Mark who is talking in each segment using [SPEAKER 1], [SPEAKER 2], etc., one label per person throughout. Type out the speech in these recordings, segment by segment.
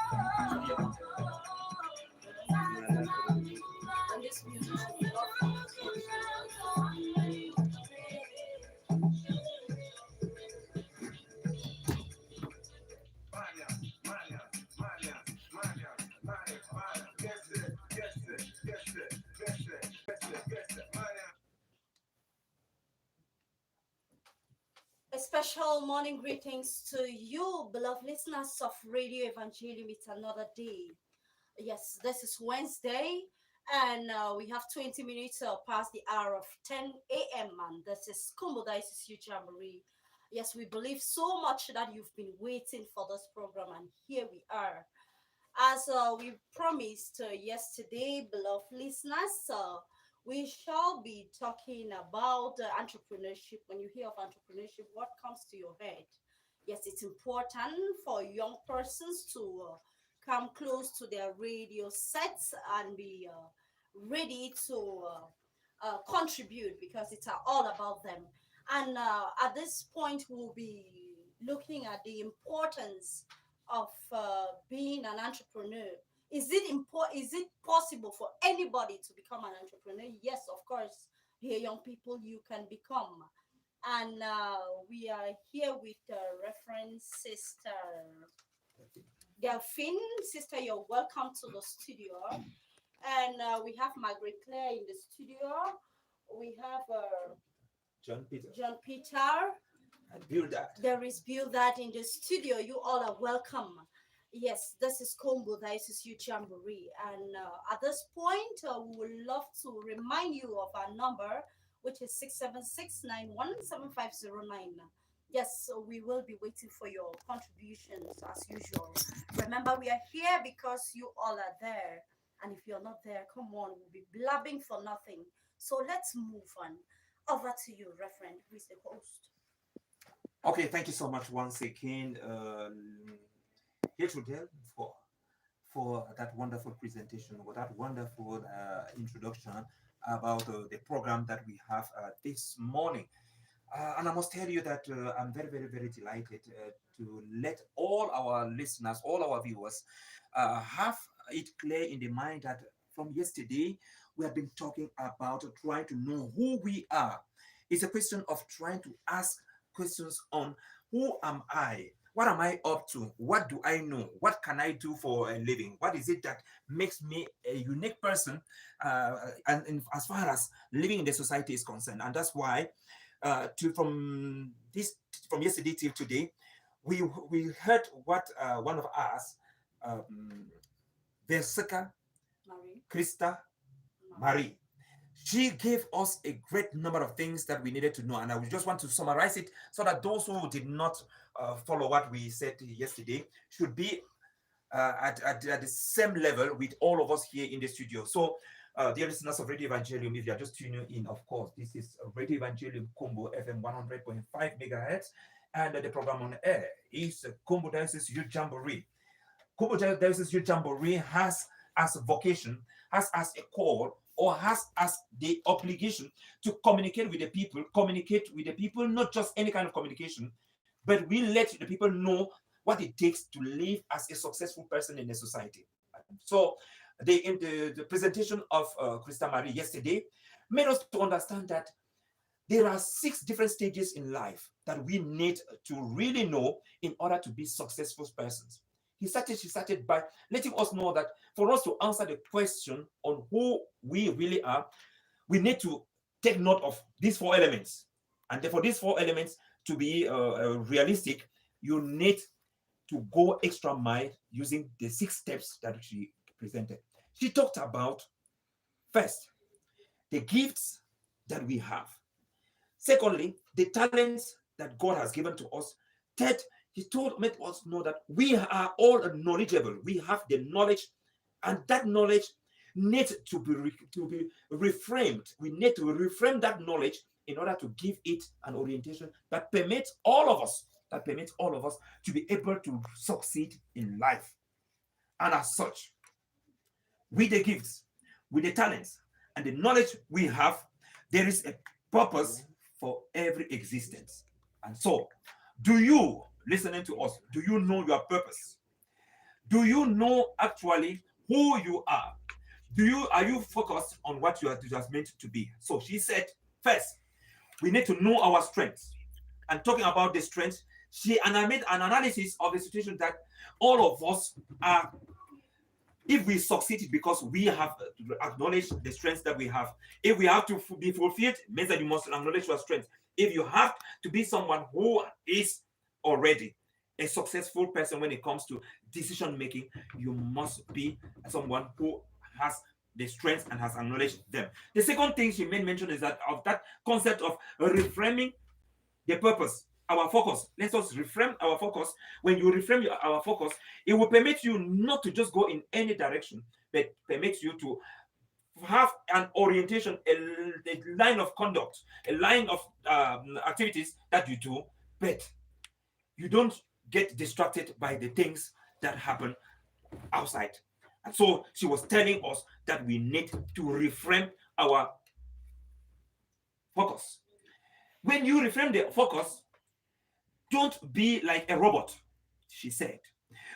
[SPEAKER 1] A special morning greetings to you, beloved listeners of Radio Evangelium. It's another day. Yes, this is Wednesday, and we have 20 minutes past the hour of 10 a.m. And this is Kumbo, this is you, Jamboree. Yes, we believe so much that you've been waiting for this program, and here we are. As we promised yesterday, beloved listeners, we shall be talking about entrepreneurship. When you hear of entrepreneurship, what comes to your head? Yes, it's important for young persons to come close to their radio sets and be ready to contribute because it's all about them. And at this point, we'll be looking at the importance of being an entrepreneur. Is it possible for anybody to become an entrepreneur? Yes, of course. Here, young people, you can become. And we are here with Reference Sister Delphine. Sister, you're welcome to the studio. And we have Margaret Claire in the studio. We have John Peter.
[SPEAKER 2] And build that.
[SPEAKER 1] There is Bill that in the studio. You all are welcome. Yes, this is Kumbo, this is you Jamboree. And at this point, we would love to remind you of our number, which is 676917509. Yes, so we will be waiting for your contributions as usual. Remember, we are here because you all are there. And if you're not there, come on, we'll be blabbing for nothing. So let's move on. Over to you, Reverend, who is the host.
[SPEAKER 2] Okay, thank you so much once again, Hiltrudel, for that wonderful presentation, for that wonderful introduction about the program that we have this morning. And I must tell you that I'm very, very, very delighted to let all our listeners, all our viewers, have it clear in the mind that from yesterday we have been talking about trying to know who we are. It's a question of trying to ask questions on who am I? What am I up to? What do I know? What can I do for a living? What is it that makes me a unique person and as far as living in the society is concerned? And that's why from yesterday till today, we heard what one of us, Versica Krista Marie, she gave us a great number of things that we needed to know, and I would just want to summarize it so that those who did not follow what we said yesterday should be at the same level with all of us here in the studio. So, dear listeners of Radio Evangelium, if you are just tuning in, of course, this is Radio Evangelium Kumbo FM 100.5 megahertz, and the program on air is Kumbo Diocese Youth Jamboree. Kumbo Diocese Youth Jamboree has as a vocation, has as a call, or has as the obligation to communicate with the people, not just any kind of communication, but we let the people know what it takes to live as a successful person in a society. So the presentation of Krista Marie yesterday made us to understand that there are 6 different stages in life that we need to really know in order to be successful persons. She started by letting us know that for us to answer the question on who we really are, we need to take note of these 4 elements. And for these 4 elements to be realistic, you need to go extra mile using the 6 steps that she presented. She talked about, first, the gifts that we have. Secondly, the talents that God has given to us. Third, made us know that we are all knowledgeable. We have the knowledge, and that knowledge needs to be reframed. We need to reframe that knowledge in order to give it an orientation that permits all of us, to be able to succeed in life. And as such, with the gifts, with the talents, and the knowledge we have, there is a purpose for every existence. And so, do you, listening to us, do you know your purpose? Do you know actually who you are? Are you focused on what you are just meant to be? So she said, first, we need to know our strengths. And talking about the strengths, she made an analysis of the situation that all of us are. If we succeed because we have acknowledged the strengths that we have. If we have to be fulfilled, means that you must acknowledge your strengths. If you have to be someone who is already a successful person when it comes to decision making, you must be someone who has the strengths and has acknowledged them. The second thing she made mention is that of that concept of reframing the purpose, our focus. Let us reframe our focus. When you reframe our focus, it will permit you not to just go in any direction, but permits you to have an orientation, a line of conduct, a line of activities that you do, but you don't get distracted by the things that happen outside. And so she was telling us that we need to reframe our focus. When you reframe the focus, don't be like a robot, she said.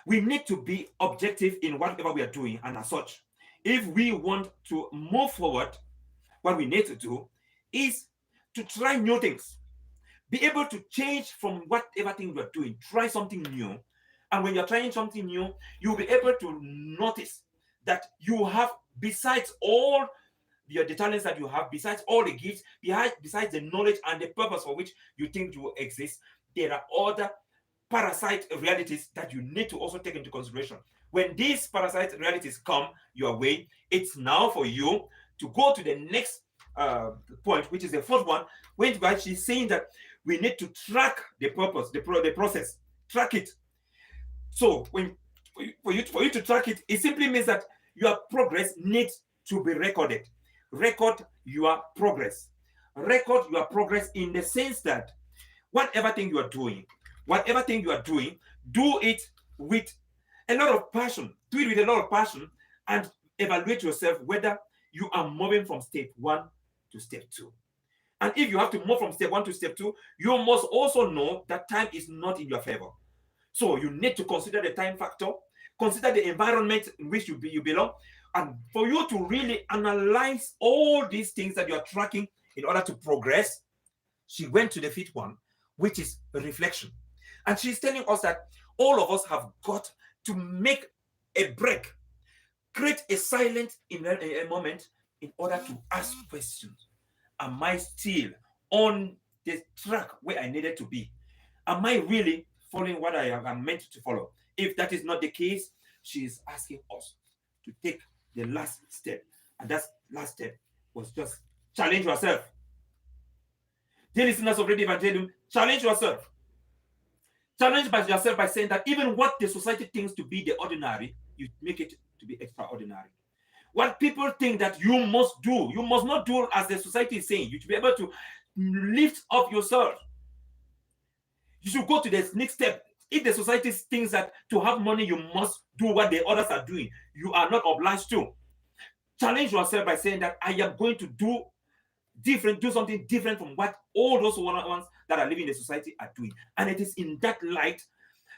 [SPEAKER 2] We need to be objective in whatever we are doing, and as such, if we want to move forward, what we need to do is to try new things. Be able to change from whatever thing you are doing. Try something new. And when you're trying something new, you'll be able to notice that you have, besides all the talents that you have, besides all the gifts, besides the knowledge and the purpose for which you think you exist, there are other parasite realities that you need to also take into consideration. When these parasite realities come your way, it's now for you to go to the next point, which is the fourth one, when she's saying that we need to track the purpose, the process, track it. So when for you to track it, it simply means that your progress needs to be recorded. Record your progress. Record your progress in the sense that whatever thing you are doing, do it with a lot of passion. Do it with a lot of passion and evaluate yourself whether you are moving from step 1 to step 2. And if you have to move from step 1 to step 2, you must also know that time is not in your favor. So you need to consider the time factor, consider the environment in which you belong, and for you to really analyze all these things that you are tracking in order to progress, she went to the fifth one, which is reflection. And she's telling us that all of us have got to make a break, create a silence in a moment in order to ask questions. Am I still on the track where I needed to be? Am I really following what I am meant to follow? If that is not the case, she is asking us to take the last step. And that last step was just challenge yourself. Dear listeners of Radio Evangelium, challenge yourself. Challenge yourself by saying that even what the society thinks to be the ordinary, you make it to be extraordinary. What people think that you must do, you must not do as the society is saying. You should be able to lift up yourself. You should go to the next step. If the society thinks that to have money, you must do what the others are doing, you are not obliged to. Challenge yourself by saying that I am going to do something different from what all those ones that are living in the society are doing. And it is in that light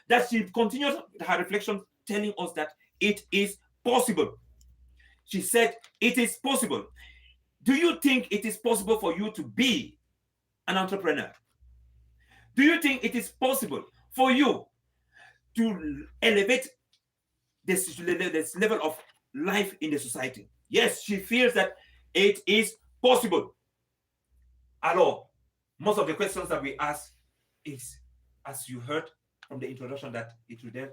[SPEAKER 2] that she continues her reflection, telling us that it is possible. She said, it is possible. Do you think it is possible for you to be an entrepreneur? Do you think it is possible for you to elevate this level of life in the society? Yes, she feels that it is possible. Alors, most of the questions that we ask is, as you heard from the introduction that Itrudel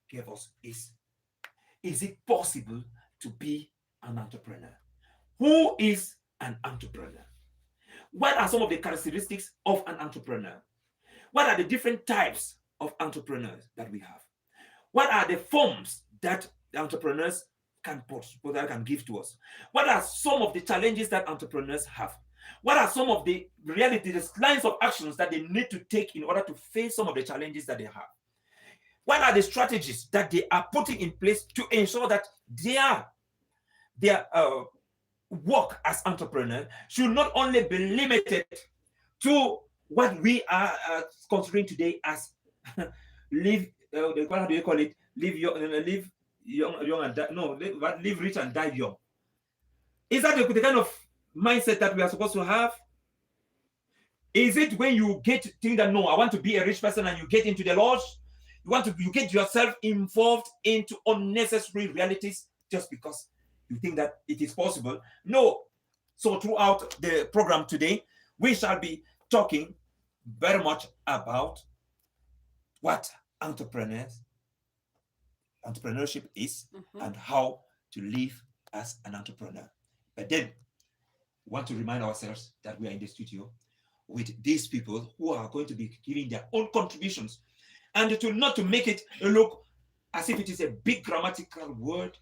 [SPEAKER 2] gave us, is it possible to be an entrepreneur? Who is an entrepreneur? What are some of the characteristics of an entrepreneur? What are the different types of entrepreneurs that we have? What are the forms that the entrepreneurs can give to us? What are some of the challenges that entrepreneurs have? What are some of the realities, the lines of actions that they need to take in order to face some of the challenges that they have? What are the strategies that they are putting in place to ensure that their work as entrepreneurs should not only be limited to what we are considering today as how do you call it? Live young and die. No, live rich and die young. Is that the kind of mindset that we are supposed to have? Is it when you get think that no, I want to be a rich person, and you get into the lodge, you get yourself involved into unnecessary realities just because you think that it is possible? No. So throughout the program today, we shall be talking very much about what entrepreneurship is, and how to live as an entrepreneur. But then we want to remind ourselves that we are in the studio with these people who are going to be giving their own contributions, and not to make it look as if it is a big grammatical word.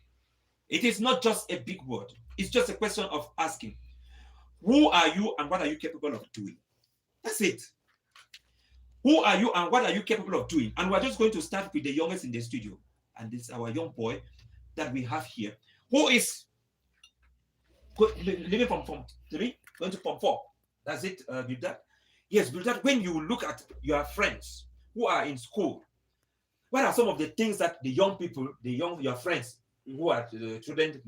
[SPEAKER 2] It is not just a big word. It's just a question of asking, who are you and what are you capable of doing? That's it. Who are you and what are you capable of doing? And we're just going to start with the youngest in the studio. And this is our young boy that we have here, who is living from Form 3, going to Form 4. That's it, Bildat? Yes, Bildat, when you look at your friends who are in school, what are some of the things that the young people, your friends who are children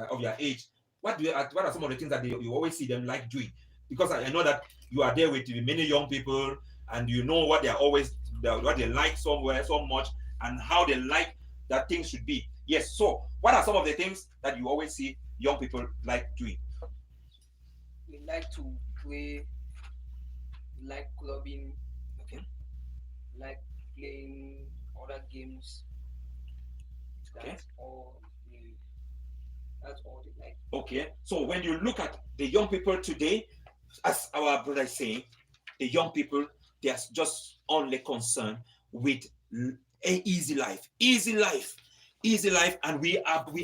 [SPEAKER 2] of your age, what are some of the things that you always see them like doing? Because I know that you are there with many young people, and you know what they like somewhere so much, and how they like that things should be. Yes, so what are some of the things that you always see young people like doing?
[SPEAKER 3] We like to play, we like clubbing,
[SPEAKER 2] Okay.
[SPEAKER 3] like playing other games.
[SPEAKER 2] Okay.
[SPEAKER 3] That's all they like.
[SPEAKER 2] Okay. So when you look at the young people today, as our brother is saying, the young people, they are just only concerned with a easy life, and we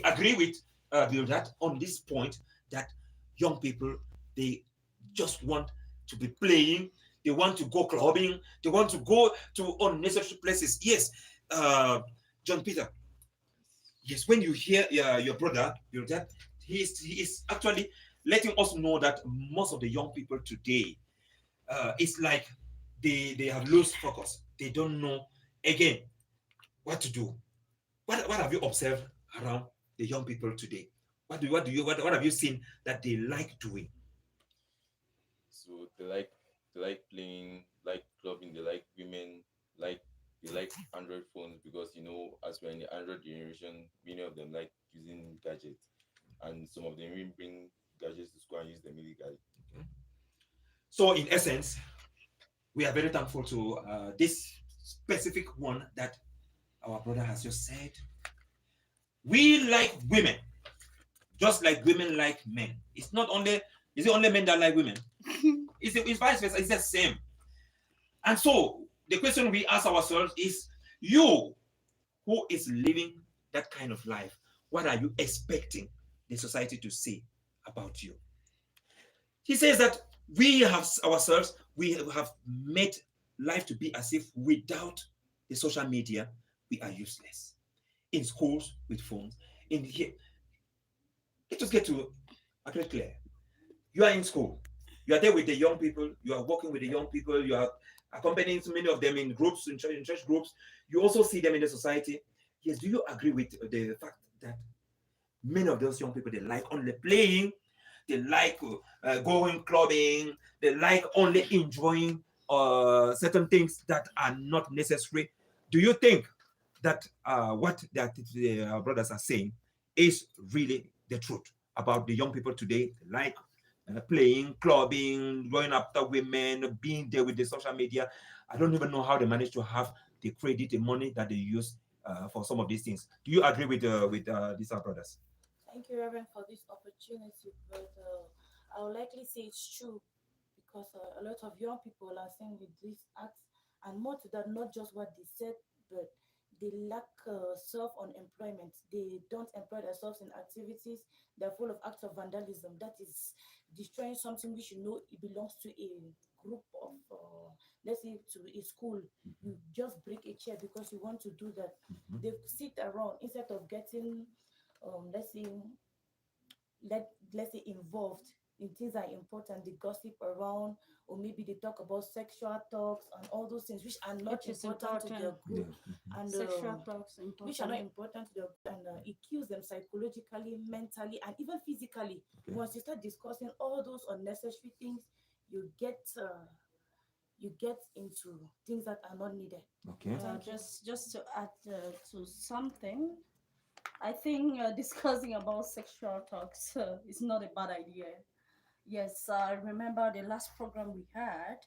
[SPEAKER 2] agree with that on this point, that young people, they just want to be playing, they want to go clubbing, they want to go to unnecessary places. Yes, John Peter. Yes, when you hear your brother, he is actually letting us know that most of the young people today, it's like they have lost focus. They don't know again what to do. What have you observed around the young people today? What have you seen that they like doing?
[SPEAKER 4] So they like playing, like clubbing, they like women, like they like Android phones because as we're in the Android generation, many of them like using gadgets, and some of them even bring gadgets to school and use them illegally.
[SPEAKER 2] So in essence, we are very thankful to this specific one that our brother has just said. We like women, just like women like men. It's not only is it only men that like women. It's vice versa. It's the same. And so the question we ask ourselves is, you who is living that kind of life, what are you expecting the society to say about you? He says that we have made life to be as if without the social media, we are useless. In schools with phones, in here, let us get to actually clear. You are in school, you are there with the young people, you are working with the young people, you are accompanying so many of them in groups, in church groups. You also see them in the society. Yes, do you agree with the fact that many of those young people, they like only playing, they like going clubbing, they like only enjoying certain things that are not necessary? Do you think that what the brothers are saying is really the truth about the young people today, like playing, clubbing, going after women, being there with the social media? I don't even know how they manage to have the credit, the money that they use for some of these things. Do you agree with these brothers?
[SPEAKER 1] Thank you, Reverend, for this opportunity. But I would likely say it's true because a lot of young people are saying with these acts, and more to that, not just what they said, but they lack self on employment. They don't employ themselves in activities. They're full of acts of vandalism. That is destroying something which you know it belongs to a group of, let's say, to a school. You just break a chair because you want to do that. They sit around instead of getting, let's say, let's say involved.
[SPEAKER 5] in things that are important, they gossip around, or maybe they talk about sexual talks and all those things which are not
[SPEAKER 1] Which is
[SPEAKER 5] important to their
[SPEAKER 1] important.
[SPEAKER 2] Yeah.
[SPEAKER 5] group, and
[SPEAKER 1] Sexual talks
[SPEAKER 5] which are not
[SPEAKER 1] important.
[SPEAKER 5] important to their group, and it kills them psychologically, mentally, and even physically.
[SPEAKER 2] Okay.
[SPEAKER 5] Once you start discussing all those unnecessary things, you get you get into things that are not needed.
[SPEAKER 2] Okay.
[SPEAKER 1] Yeah,
[SPEAKER 5] Thank you.
[SPEAKER 1] just to add to something, I think discussing about sexual talks is not a bad idea. Yes, I remember the last program we had.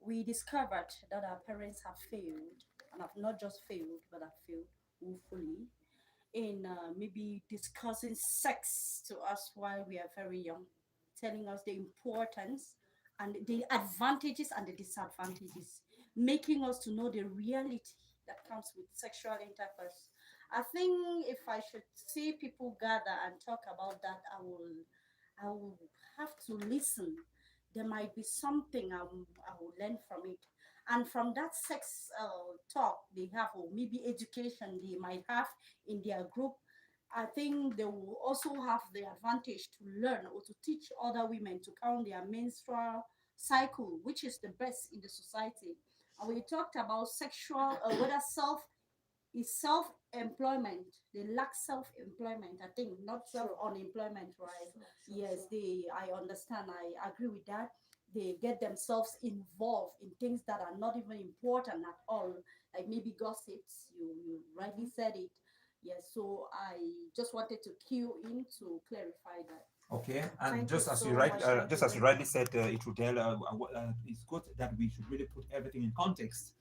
[SPEAKER 1] We discovered that our parents have failed, and have not just failed, but have failed woefully in maybe discussing sex to us while we are very young, telling us the importance and the advantages and the disadvantages, making us to know the reality that comes with sexual intercourse. I think if I should see people gather and talk about that, I will have to listen. There might be something I will learn from it. And from that sex talk they have, or maybe education they might have in their group, I think they will also have the advantage to learn or to teach other women to count their menstrual cycle, which is the best in the society. And we talked about sexual, whether self-employment. They lack self-employment, I think, not self-unemployment, right? Yes, they, I understand, I agree with that. They get themselves involved in things that are not even important at all, like maybe gossips. You rightly said it. Yes, so I just wanted to cue in to clarify that.
[SPEAKER 2] Okay, and
[SPEAKER 1] Thank you
[SPEAKER 2] just
[SPEAKER 1] so much. Thank
[SPEAKER 2] just
[SPEAKER 1] you.
[SPEAKER 2] as you rightly said, Trudel, it's good that we should really put everything in context,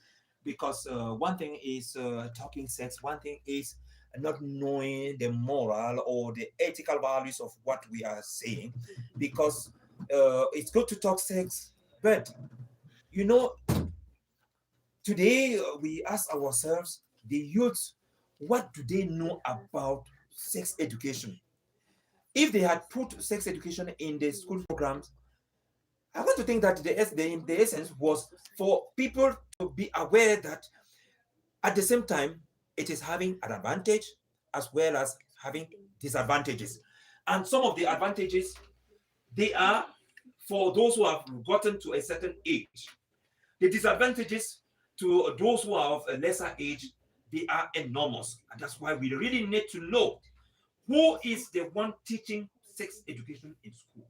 [SPEAKER 2] because one thing is talking sex, one thing is not knowing the moral or the ethical values of what we are saying, because it's good to talk sex, but you know, today we ask ourselves, the youth, what do they know about sex education? If they had put sex education in the school programs, I want to think that the essence was for people to be aware that at the same time it is having an advantage as well as having disadvantages. And some of the advantages, they are for those who have gotten to a certain age. The disadvantages to those who are of a lesser age, they are enormous. And that's why we really need to know who is the one teaching sex education in school.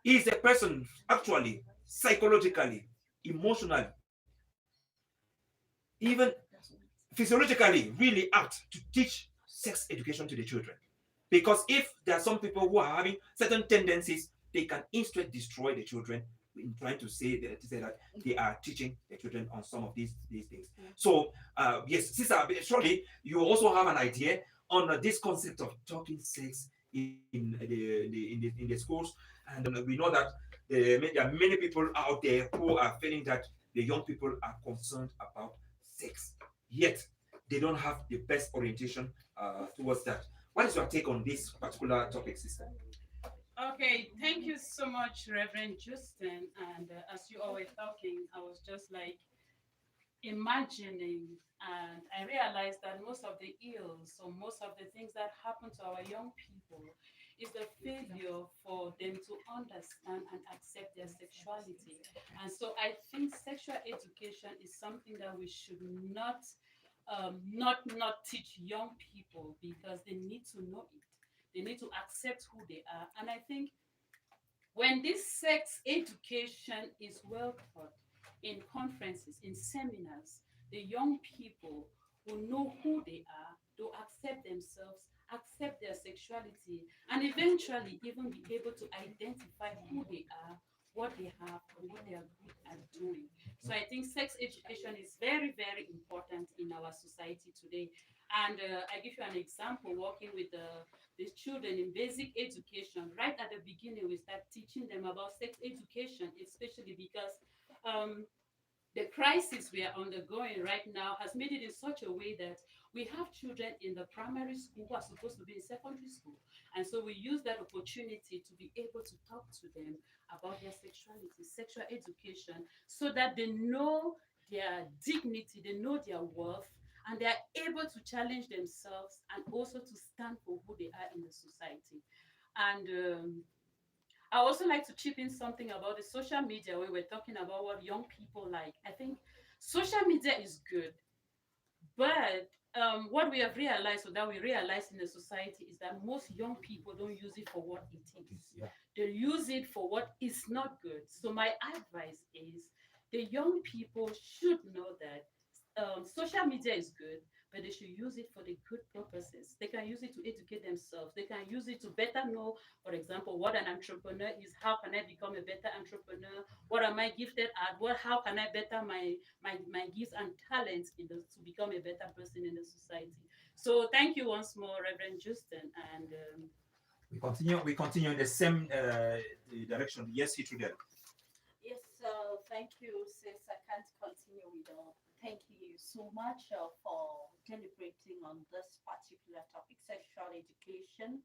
[SPEAKER 2] Is a person actually psychologically, emotionally, even physiologically really apt to teach sex education to the children? Because if there are some people who are having certain tendencies, they can instead destroy the children in trying to say that they are teaching the children on some of these things. So yes, sister, surely you also have an idea on this concept of talking sex in the schools, and we know that there are many people out there who are feeling that the young people are concerned about sex, yet they don't have the best orientation towards that. What is your take on this particular topic, sister?
[SPEAKER 6] Okay, thank you so much, Reverend Justin. And as you all were talking, I was just like imagining, and I realized that most of the ills or most of the things that happen to our young people is the failure for them to understand and accept their sexuality. And so I think sexual education is something that we should not teach young people, because they need to know it. They need to accept who they are. And I think when this sex education is well taught in conferences, in seminars, the young people will know who they are, to accept themselves, accept their sexuality, and eventually even be able to identify who they are, what they have, and what they are good at doing. So I think sex education is very, very important in our society today. And I give you an example, working with the children in basic education. Right at the beginning, we start teaching them about sex education, especially because um, the crisis we are undergoing right now has made it in such a way that we have children in the primary school who are supposed to be in secondary school. And so we use that opportunity to be able to talk to them about their sexuality, sexual education, so that they know their dignity, they know their worth, and they are able to challenge themselves and also to stand for who they are in the society. And I also like to chip in something about the social media when we're talking about what young people like. I think social media is good, but what we have realized, or that we realize in the society, is that most young people don't use it for what it is.
[SPEAKER 2] Yeah.
[SPEAKER 6] They use it for what is not good. So my advice is the young people should know that social media is good, but they should use it for the good purposes. They can use it to educate themselves. They can use it to better know, for example, what an entrepreneur is. How can I become a better entrepreneur? What am I gifted at? What? How can I better my gifts and talents to become a better person in the society? So thank you once more, Reverend Justin, and
[SPEAKER 2] We continue in the same direction. Yes, Hitrudel.
[SPEAKER 1] Yes, thank you, sis. I can't continue without thanking you so much for deliberating on this particular topic, sexual education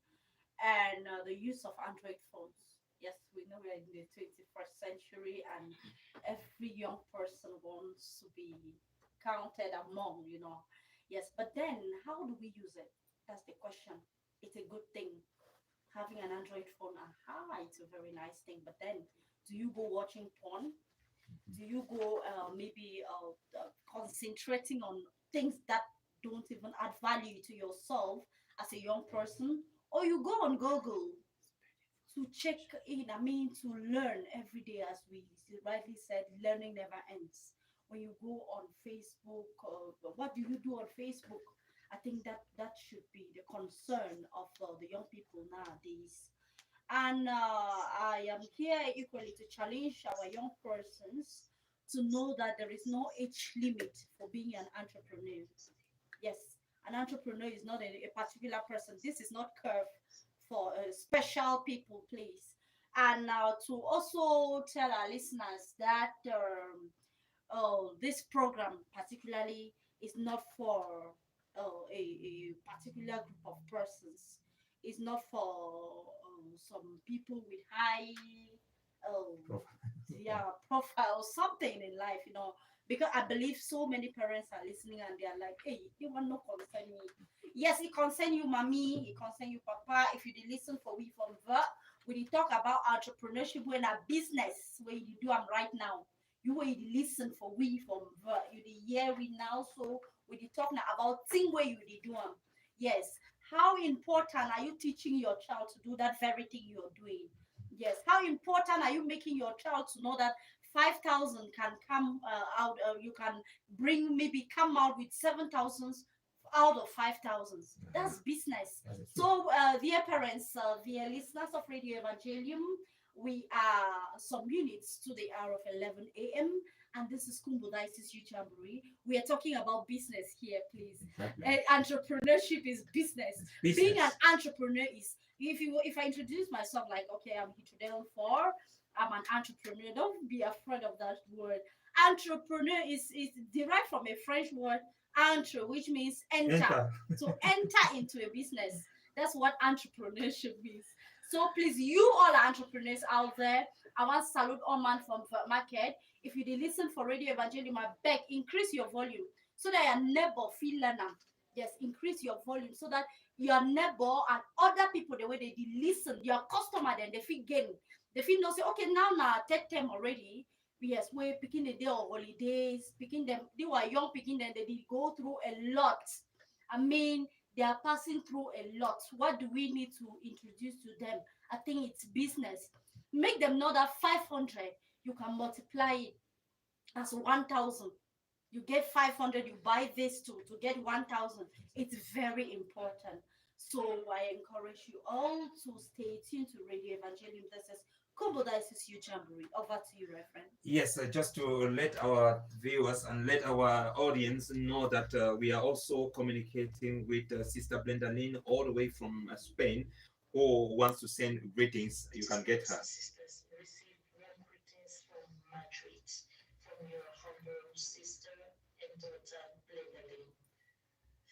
[SPEAKER 1] and the use of Android phones. Yes, we know we're in the 21st century, and every young person wants to be counted among, Yes, but then how do we use it? That's the question. It's a good thing having an Android phone. Aha, it's a very nice thing. But then, do you go watching porn? Do you go maybe concentrating on things that don't even add value to yourself as a young person? Or you go on Google to check in, to learn every day, as we rightly said, learning never ends. When you go on Facebook, what do you do on Facebook? I think that should be the concern of the young people nowadays. And I am here equally to challenge our young persons to know that there is no age limit for being an entrepreneur. Yes, an entrepreneur is not a particular person. This is not curve for special people, please. And now to also tell our listeners that this program particularly is not for a particular group of persons. It's not for some people with high um, yeah, profile or something in life, because I believe so many parents are listening and they are like, hey, you want no concern me. Yes, it concern you, mommy, it concern you, papa. If you did listen for we from that, we did talk about entrepreneurship when a business where you do I'm right now. You will listen for we from that. You did hear we now, so we did talk now about thing where you did do. Yes. How important are you teaching your child to do that very thing you're doing? Yes. How important are you making your child to know that 5,000 can come out? You can bring maybe come out with 7,000 out of 5,000. That's business. So, dear parents, dear listeners of Radio Evangelium, we are some minutes to the hour of 11 a.m. And this is Kumbo Youth Jamboree. We are talking about business here, please.
[SPEAKER 2] Exactly.
[SPEAKER 1] Entrepreneurship is business.
[SPEAKER 2] Business.
[SPEAKER 1] Being an entrepreneur is, if I introduce myself like, okay, I'm Hitudel for, I'm an entrepreneur. Don't be afraid of that word. Entrepreneur is derived from a French word entre, which means enter. To enter into a business. That's what entrepreneurship means. So please, you all entrepreneurs out there, I want to salute all man from the market. If you did listen for Radio Evangelium, I beg, increase your volume so that your neighbor feel learner. Yes, increase your volume so that your neighbor and other people, the way they did listen, your customer, then they feel gain. They feel no say, okay, now take them already. Yes, we're picking the day of holidays, picking them, they were young picking them, they did go through a lot. They are passing through a lot. What do we need to introduce to them? I think it's business. Make them know that 500, you can multiply it as 1,000. You get 500, you buy this to get 1,000. It's very important. So I encourage you all to stay tuned to Radio Evangelium. This is Kumbo Youth Jamboree. Over to you, Reverend.
[SPEAKER 2] Yes, just to let our viewers and let our audience know that we are also communicating with Sister Brenda Lynn all the way from Spain, who wants to send greetings. You can get her.
[SPEAKER 7] Sisters, receive warm greetings from Madrid, from your humble sister and daughter, Blendalin.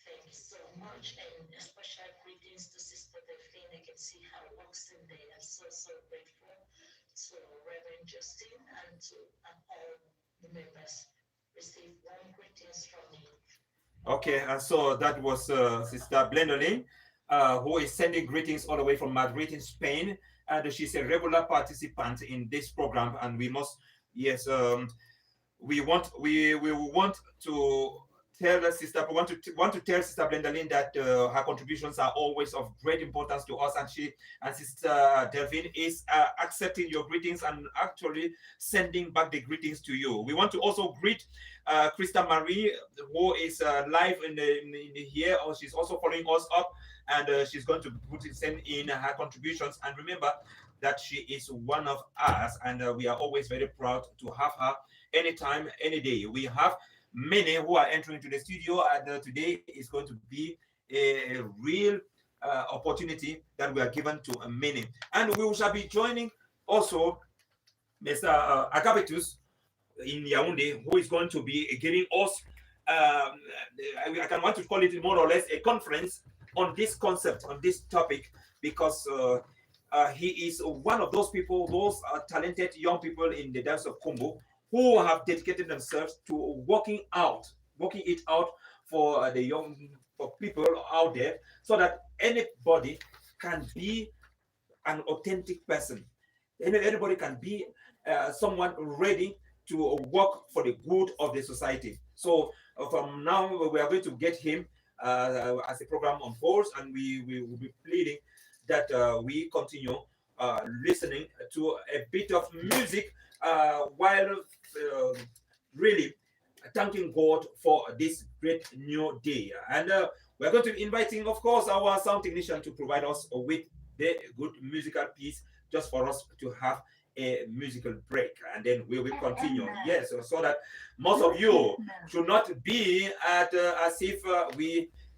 [SPEAKER 7] Thank you so much, and a special greetings to Sister Delphine. I can see her walks in there. I'm so grateful to Reverend Justin and to all the members. Receive warm greetings from me.
[SPEAKER 2] Okay, and so that was Sister Blendolin, who is sending greetings all the way from Madrid in Spain. and she's a regular participant in this program. And we must, yes, we want to tell sister want to tell Sister Blendalin that her contributions are always of great importance to us, and Sister Delvin is accepting your greetings and actually sending back the greetings to you. We want to also greet Krista Marie, who is live in here, or she's also following us up, and she's going to send in her contributions. And remember that she is one of us, and we are always very proud to have her anytime, any day. We have many who are entering to the studio, and today is going to be a real opportunity that we are given to many. And we shall be joining also Mr. Agapetus in Yaoundé, who is going to be giving us, I can want to call it more or less a conference on this concept, on this topic, because he is one of those people, those talented young people in the dance of Kumbo, who have dedicated themselves to working it out for the young, for people out there, so that anybody can be an authentic person. Anybody can be someone ready to work for the good of the society. So from now, we are going to get him as the program unfolds, and we will be pleading that we continue listening to a bit of music while really thanking God for this great new day. And we're going to be inviting, of course, our sound technician to provide us with the good musical piece just for us to have a musical break, and then we will continue. Yes, so that most of you should not be at as if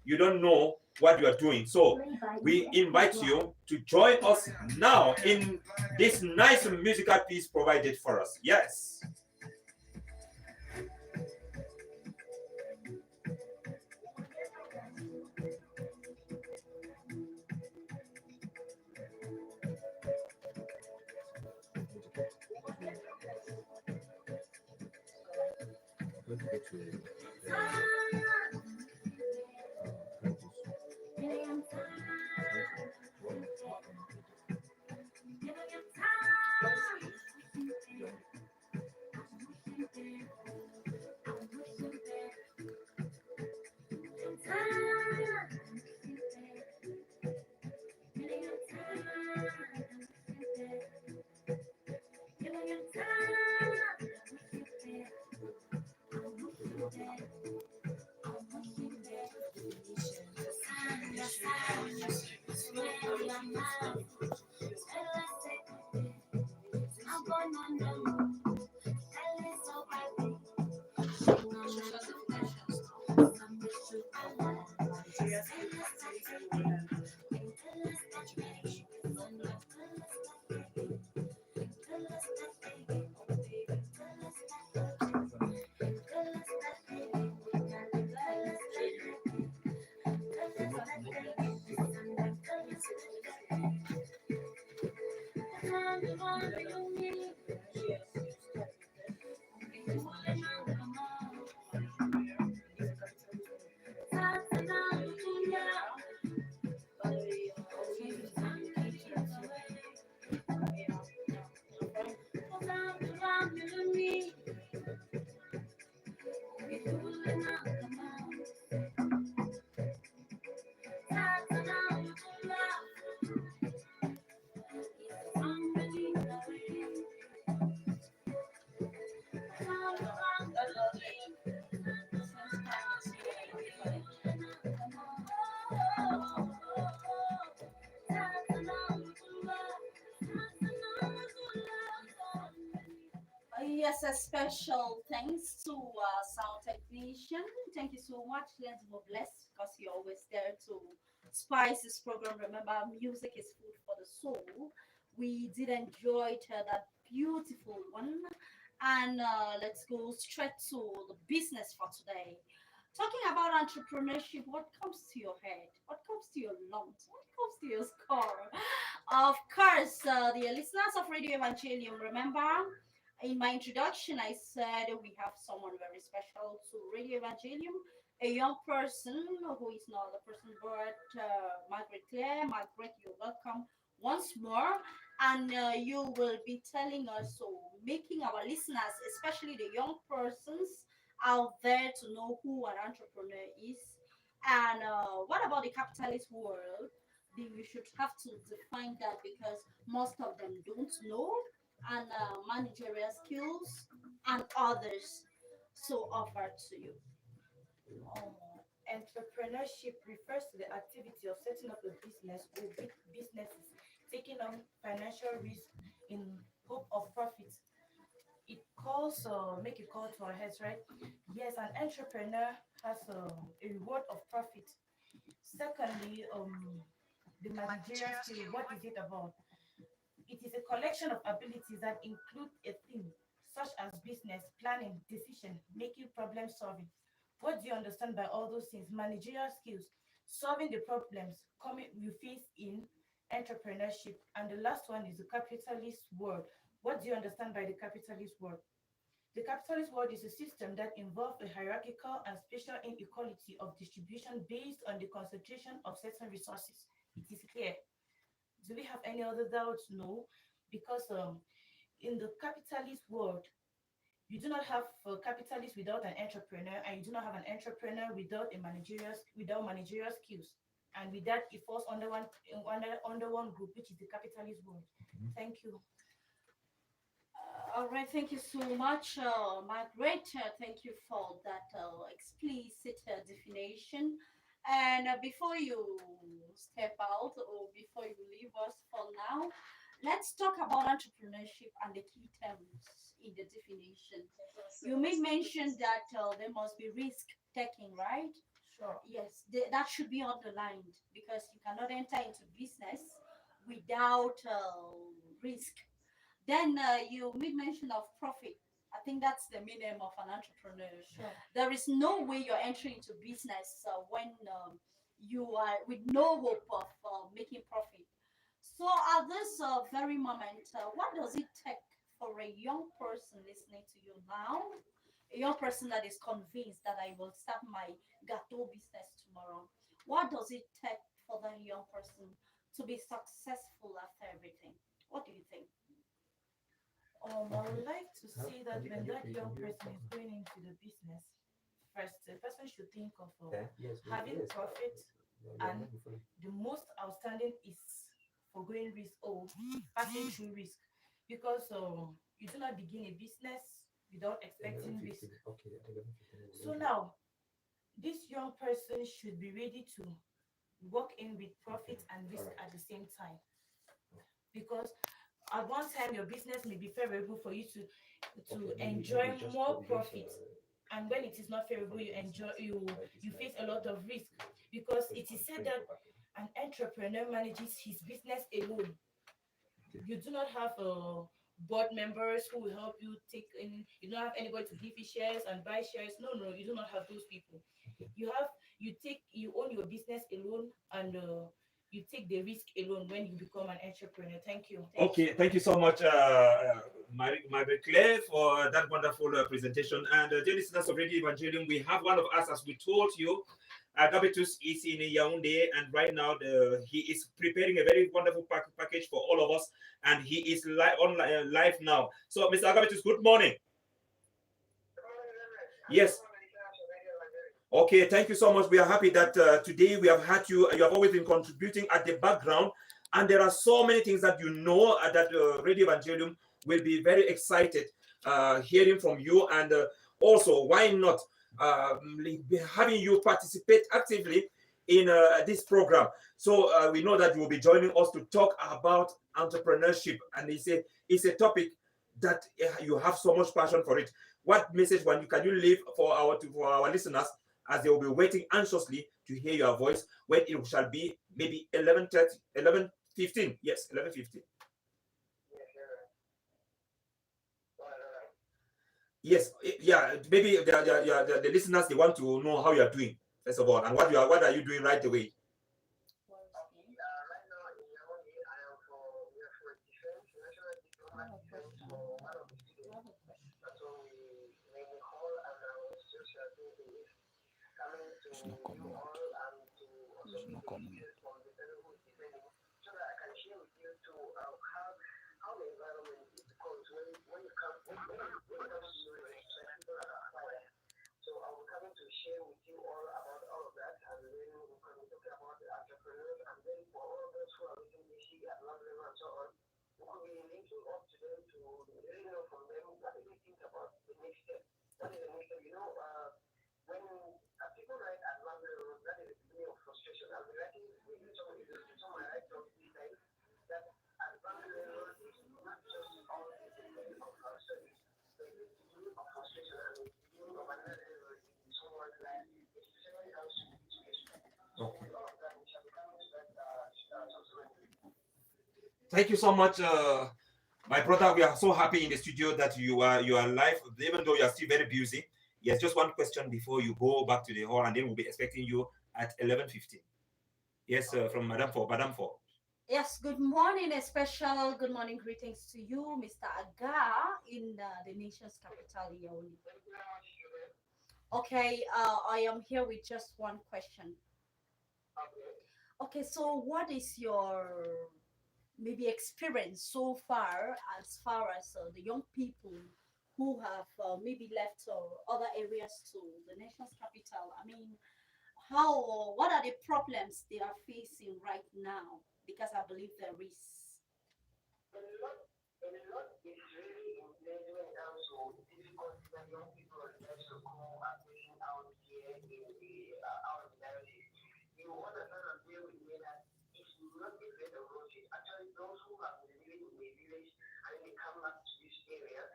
[SPEAKER 2] you don't know what you are doing. So we invite you to join us now in this nice musical piece provided for us. Yes.
[SPEAKER 1] Yes, a special thanks to sound technician. Thank you so much. Let's be blessed because you're always there to spice this program. Remember, music is food for the soul. We did enjoy that beautiful one. And let's go straight to the business for today. Talking about entrepreneurship, what comes to your head? What comes to your lungs? What comes to your score? Of course, the listeners of Radio Evangelium, remember in my introduction, I said we have someone very special to Radio Evangelium, a young person who is not the person but Margaret Claire. Margaret, you're welcome once more. and you will be telling us, so making our listeners, especially the young persons out there, to know who an entrepreneur is. And what about the capitalist world? We should have to define that because most of them don't know, and managerial skills and others so offered to you.
[SPEAKER 5] Um, Entrepreneurship refers to the activity of setting up a business or businesses, taking on financial risk in hope of profit. It calls make a call to our heads, right? Yes, an entrepreneur has a reward of profit. Secondly, the managerial skill. What is it about? It is a collection of abilities that include a theme such as business, planning, decision, making, problem solving. What do you understand by all those things? Managerial skills, solving the problems coming you face in entrepreneurship. And the last one is the capitalist world. What do you understand by the capitalist world? The capitalist world is a system that involves a hierarchical and spatial inequality of distribution based on the concentration of certain resources. It is clear. Do we have any other doubts? No, because in the capitalist world, you do not have a capitalist without an entrepreneur, and you do not have an entrepreneur without managerial skills. And with that, it falls under one group, which is the capitalist world. Thank you.
[SPEAKER 1] All right, thank you so much, Margaret. Thank you for that explicit definition. And before you step out or before you leave us for now, let's talk about entrepreneurship and the key terms in the definition. You made mention that there must be risk taking, right?
[SPEAKER 5] Sure.
[SPEAKER 1] Yes, that should be underlined because you cannot enter into business without risk. Then you made mention of profit. I think that's the main aim of an entrepreneur.
[SPEAKER 5] Sure.
[SPEAKER 1] There is no way you're entering into business when you are with no hope of making profit. So at this very moment, what does it take for a young person listening to you now? A young person that is convinced that I will start my gâteau business tomorrow. What does it take for that young person to be successful after everything? What do you think?
[SPEAKER 5] I would like to say that when that young person is going into the business, first, the person should think of having profit, and the most outstanding is forgoing risk or passing through risk, because you do not begin a business without expecting risk. So now, this young person should be ready to work in with profit and risk at the same time, because at one time your business may be favorable for you to enjoy more profit, and when it is not favorable, you face a lot of risk, because it is said that an entrepreneur manages his business alone. You do not have board members who will help you take in. You don't have anybody to give you shares and buy shares. No, no, you do not have those people. You own your business alone, and you take the risk alone when you become an entrepreneur. Thank you.
[SPEAKER 2] Okay, thank you so much, Marie Claire, for that wonderful presentation. And dear listeners of Radio Evangelium, we have one of us, as we told you. Gabitus is in Yaoundé, and right now he is preparing a very wonderful package for all of us, and he is on live now. So, Mr. Gabitus, good morning. Yes. Okay, thank you so much. We are happy that today we have had you. You have always been contributing at the background, and there are so many things that you know that Radio Evangelium will be very excited hearing from you, and also why not having you participate actively in this program. So we know that you will be joining us to talk about entrepreneurship, and it's a topic that you have so much passion for it. What message can you leave for our listeners, as they will be waiting anxiously to hear your voice when it shall be maybe 11:30, 11:15? Yes, 11:15. Yes, yeah. Maybe the listeners, they want to know how you are doing first of all, and what are you doing right away.
[SPEAKER 8] It's not coming out. It's not coming out.
[SPEAKER 2] Thank you so much, my brother. We are so happy in the studio that you are live, even though you are still very busy. Yes, just one question before you go back to the hall, and then we'll be expecting you at 11:15. Yes, from Madam For, Madam For.
[SPEAKER 1] Yes, good morning, a special good morning greetings to you, Mr. Aga, in the nation's capital, Yaoundé. Okay, I am here with just one question. Okay, so what is your maybe experience so far as the young people who have maybe left other areas to the nation's capital? I mean, what are the problems they are facing right now? Because I believe there is.
[SPEAKER 8] A lot is really in place when it comes to difficulties that young people are left to come and facing out here in the out diocese. You understand and bear with me that it's not a bed of roses. Actually, those who have been living in the village and they come back to this area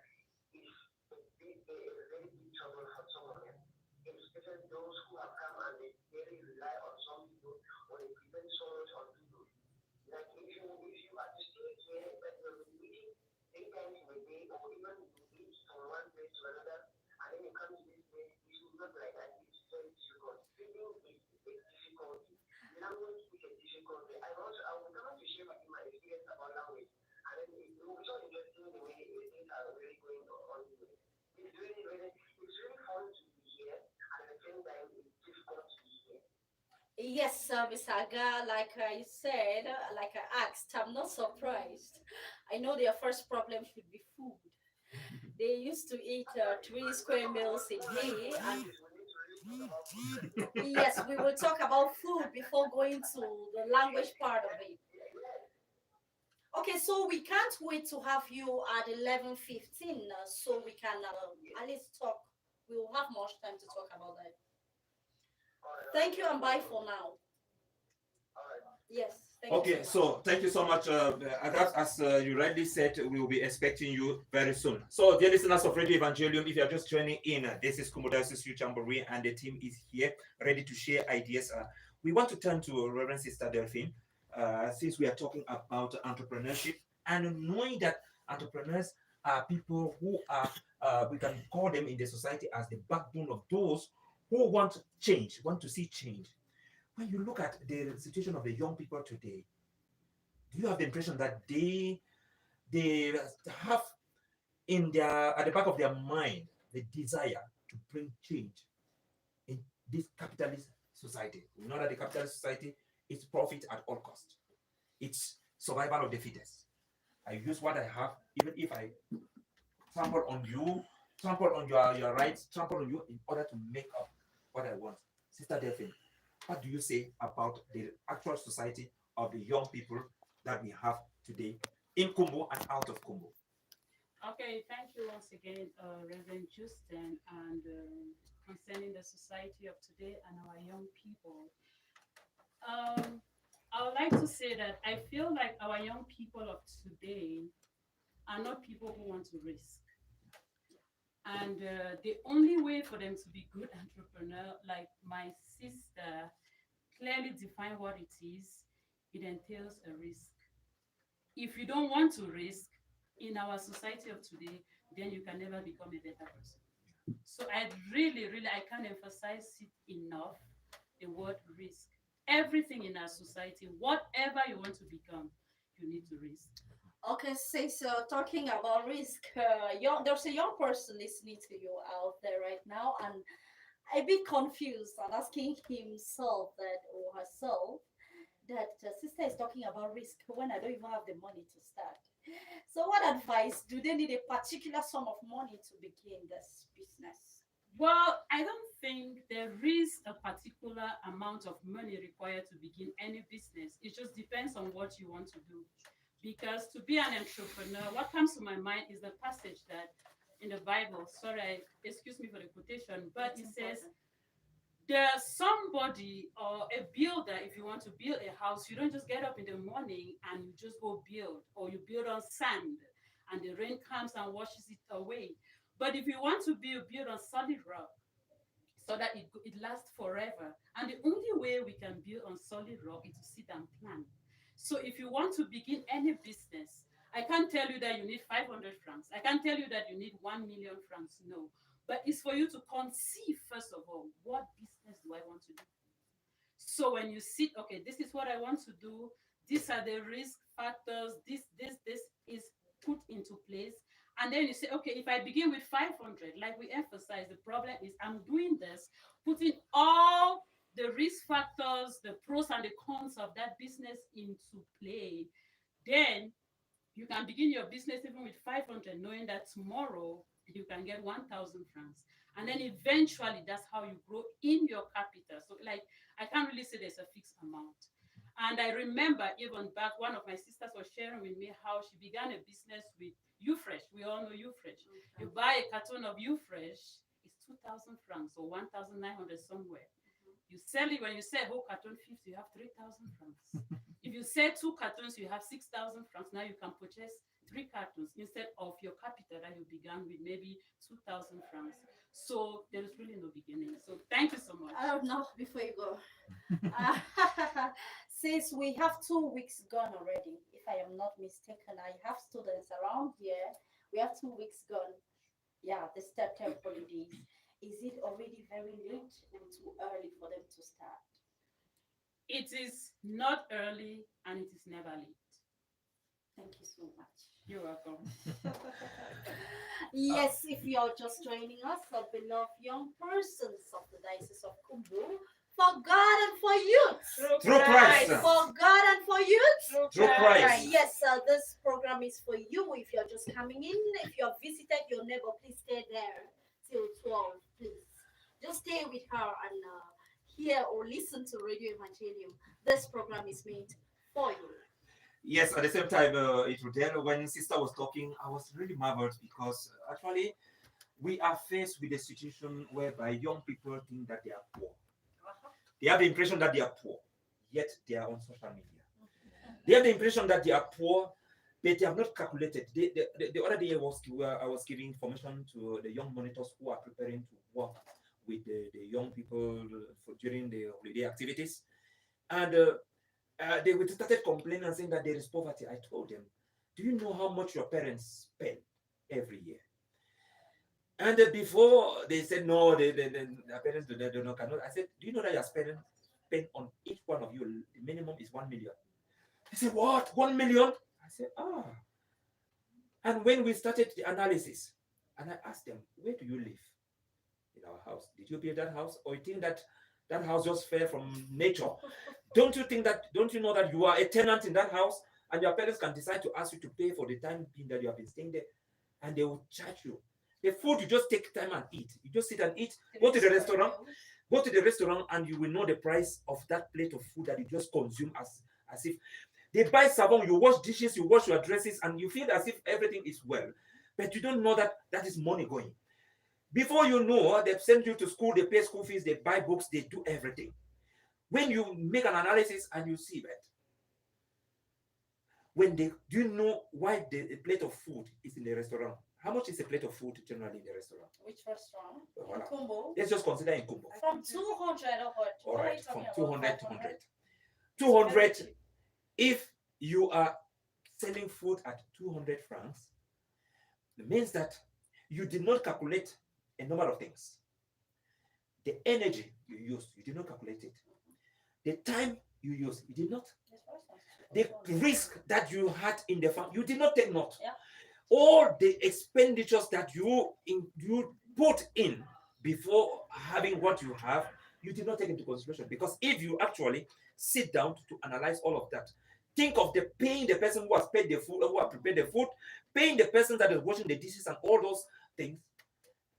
[SPEAKER 8] is a very big trouble for some of them. Especially those who have come and they really rely on some people or they depend so much on people. Like if you are to stay here, but you're meeting 8 times in a day, or even you eat from one place to another, and then you come to this place, it's not like that. It's very difficult. Feeding is a big difficulty. Language is a difficulty. I will come to share with you my experience about language, and then it will be so interesting the way things are really going on here. It's really fun to be here, and at the same time, it's difficult to be here.
[SPEAKER 1] Yes, Miss Aga, like I said, like I asked, I'm not surprised. I know their first problem should be food. They used to eat 3 square meals a day, and yes, we will talk about food before going to the language part of it. Okay, so we can't wait to have you at 11:15, so we can at least talk. We will have much time to talk about that. Thank you and bye for now. Yes, thank you
[SPEAKER 2] Okay,
[SPEAKER 1] so much.
[SPEAKER 2] so thank you so much. As you rightly said, we will be expecting you very soon. So, dear listeners of Radio Evangelium, if you are just joining in, this is Kumbo Jamboree, and the team is here ready to share ideas. We want to turn to Reverend Sister Delphine, since we are talking about entrepreneurship and knowing that entrepreneurs are people who are, we can call them in the society as the backbone of those who want change, want to see change. When you look at the situation of the young people today, do you have the impression that they have in their at the back of their mind the desire to bring change in this capitalist society? We know that the capitalist society is profit at all cost. It's survival of the fittest. I use what I have, even if I trample on you, trample on your rights, trample on you in order to make up what I want. Sister Delphine, what do you say about the actual society of the young people that we have today in Kumbo and out of Kumbo?
[SPEAKER 6] Okay, thank you once again, Reverend Justin, and concerning the society of today and our young people. Um, I would like to say that I feel like our young people of today are not people who want to risk. And the only way for them to be good entrepreneur, like my sister clearly defined what it is, it entails a risk. If you don't want to risk in our society of today, then you can never become a better person. So I really, really, I can't emphasize it enough, the word risk. Everything in our society, whatever you want to become, you need to risk.
[SPEAKER 1] Okay, since talking about risk, there's a young person listening to you out there right now, and a bit confused and asking himself that or herself that sister is talking about risk when I don't even have the money to start. So, what advice do they need a particular sum of money to begin this business?
[SPEAKER 6] Well, I don't think there is a particular amount of money required to begin any business. It just depends on what you want to do. Because to be an entrepreneur, what comes to my mind is the passage that in the Bible, sorry, excuse me for the quotation, but
[SPEAKER 1] It's
[SPEAKER 6] it says,
[SPEAKER 1] important.
[SPEAKER 6] there's somebody or a builder, if you want to build a house, you don't just get up in the morning and you just go build, or you build on sand and the rain comes and washes it away. But if you want to build on solid rock so that it lasts forever. And the only way we can build on solid rock is to sit and plan. So if you want to begin any business, I can't tell you that you need 500 francs. I can't tell you that you need 1 million francs. No. But it's for you to conceive, first of all, what business do I want to do? So when you sit, okay, this is what I want to do. These are the risk factors. This is put into place. And then you say, okay, if I begin with 500, like we emphasize, the problem is I'm doing this, putting all the risk factors, the pros and the cons of that business into play. Then you can begin your business even with 500, knowing that tomorrow you can get 1,000 francs. And then eventually that's how you grow in your capital. So, like, I can't really say there's a fixed amount. And I remember even back, one of my sisters was sharing with me how she began a business with U Fresh. We all know U Fresh. You buy a carton of U Fresh, it's 2,000 francs or 1,900 somewhere. You sell it, when you sell whole carton 50, you have 3,000 francs. If you sell 2 cartons, you have 6,000 francs. Now you can purchase 3 cartons instead of your capital that you began with maybe 2,000 francs. So there is really no beginning. So thank you so much.
[SPEAKER 1] No, before you go. Uh, since we have 2 weeks gone already, if I am not mistaken, I have students around here. We have 2 weeks gone. Yeah, the step term holidays. Is it already very late or too early for them to start?
[SPEAKER 6] It is not early and it is never late.
[SPEAKER 1] Thank you so much.
[SPEAKER 6] You're welcome.
[SPEAKER 1] Yes, if you're just joining us, our beloved young persons of the Diocese of Kumbo, for God and for youth.
[SPEAKER 2] Through Christ.
[SPEAKER 1] For God and for youth.
[SPEAKER 2] Through Christ.
[SPEAKER 1] Yes, this program is for you. If you're just coming in, if you've visited your neighbor, please stay there till 12, please. Just stay with her and hear or listen to Radio Evangelium. This program is made for you.
[SPEAKER 2] Yes, at the same time, it would tell when sister was talking, I was really marveled because actually we are faced with a situation whereby young people think that they are poor. They have the impression that they are poor, yet they are on social media. They have the impression that they are poor, but they have not calculated. The other day I was giving information to the young monitors who are preparing to work with the young people during the holiday activities. And they started complaining and saying that there is poverty. I told them, do you know how much your parents spend every year? And before they said no, their parents do not cannot. I said, do you know that your parents spend on each one of you, the minimum is 1 million? They said, what? 1 million? I said, ah. And when we started the analysis, and I asked them, where do you live? In our house. Did you build that house? Or you think that that house just fell from nature? Don't you know that you are a tenant in that house and your parents can decide to ask you to pay for the time being that you have been staying there and they will charge you. The food, you just take time and eat. You just sit and eat. Go to the restaurant and you will know the price of that plate of food that you just consume as if they buy savon, you wash dishes, you wash your dresses, and you feel as if everything is well. But you don't know that that is money going. Before you know, they send you to school, they pay school fees, they buy books, they do everything. When you make an analysis and you see that, do you know why a plate of food is in the restaurant? How much is a plate of food generally in the restaurant?
[SPEAKER 1] Which restaurant?
[SPEAKER 2] Voilà.
[SPEAKER 1] Kumbo.
[SPEAKER 2] Let's just consider in Kumbo.
[SPEAKER 1] From 200 or what?
[SPEAKER 2] All
[SPEAKER 1] What are
[SPEAKER 2] right,
[SPEAKER 1] you
[SPEAKER 2] from
[SPEAKER 1] talking about?
[SPEAKER 2] 200 to 100. 200, if you are selling food at 200 francs, it means that you did not calculate a number of things. The energy you used, you did not calculate it. The time you used, you did not. The risk that you had in the farm, you did not take note.
[SPEAKER 1] Yeah.
[SPEAKER 2] All the expenditures that you put in before having what you have, you did not take into consideration. Because if you actually sit down to analyze all of that, think of paying the person who has paid the food, who has prepared the food, paying the person that is washing the dishes and all those things.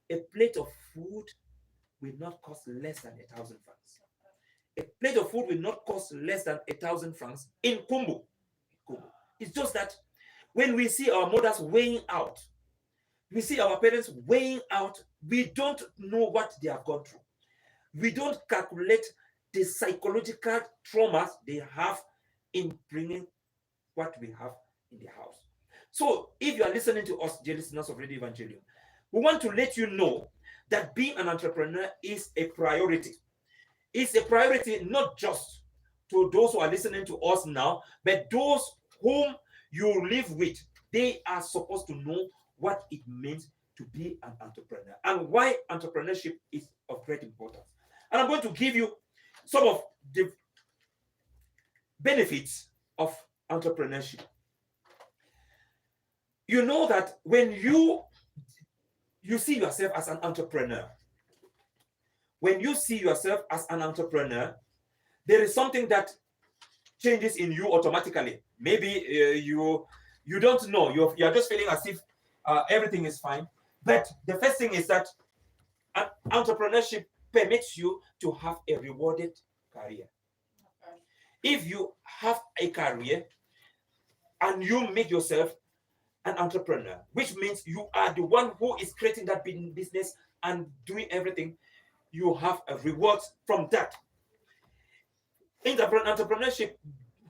[SPEAKER 2] A plate of food will not cost less than 1,000 francs. A plate of food will not cost less than 1,000 francs in Kumbo. It's just that when we see our mothers weighing out, we see our parents weighing out, we don't know what they have gone through. We don't calculate the psychological traumas they have in bringing what we have in the house. So if you are listening to us, dear listeners of Radio Evangelium, we want to let you know that being an entrepreneur is a priority. It's a priority not just to those who are listening to us now, but those whom you live with, they are supposed to know what it means to be an entrepreneur and why entrepreneurship is of great importance. And I'm going to give you some of the benefits of entrepreneurship. You know that when you see yourself as an entrepreneur, when you see yourself as an entrepreneur, there is something that changes in you automatically. Maybe you don't know, you're just feeling as if everything is fine. But the first thing is that entrepreneurship permits you to have a rewarded career. If you have a career and you make yourself an entrepreneur, which means you are the one who is creating that business and doing everything, you have a reward from that. Entrepreneurship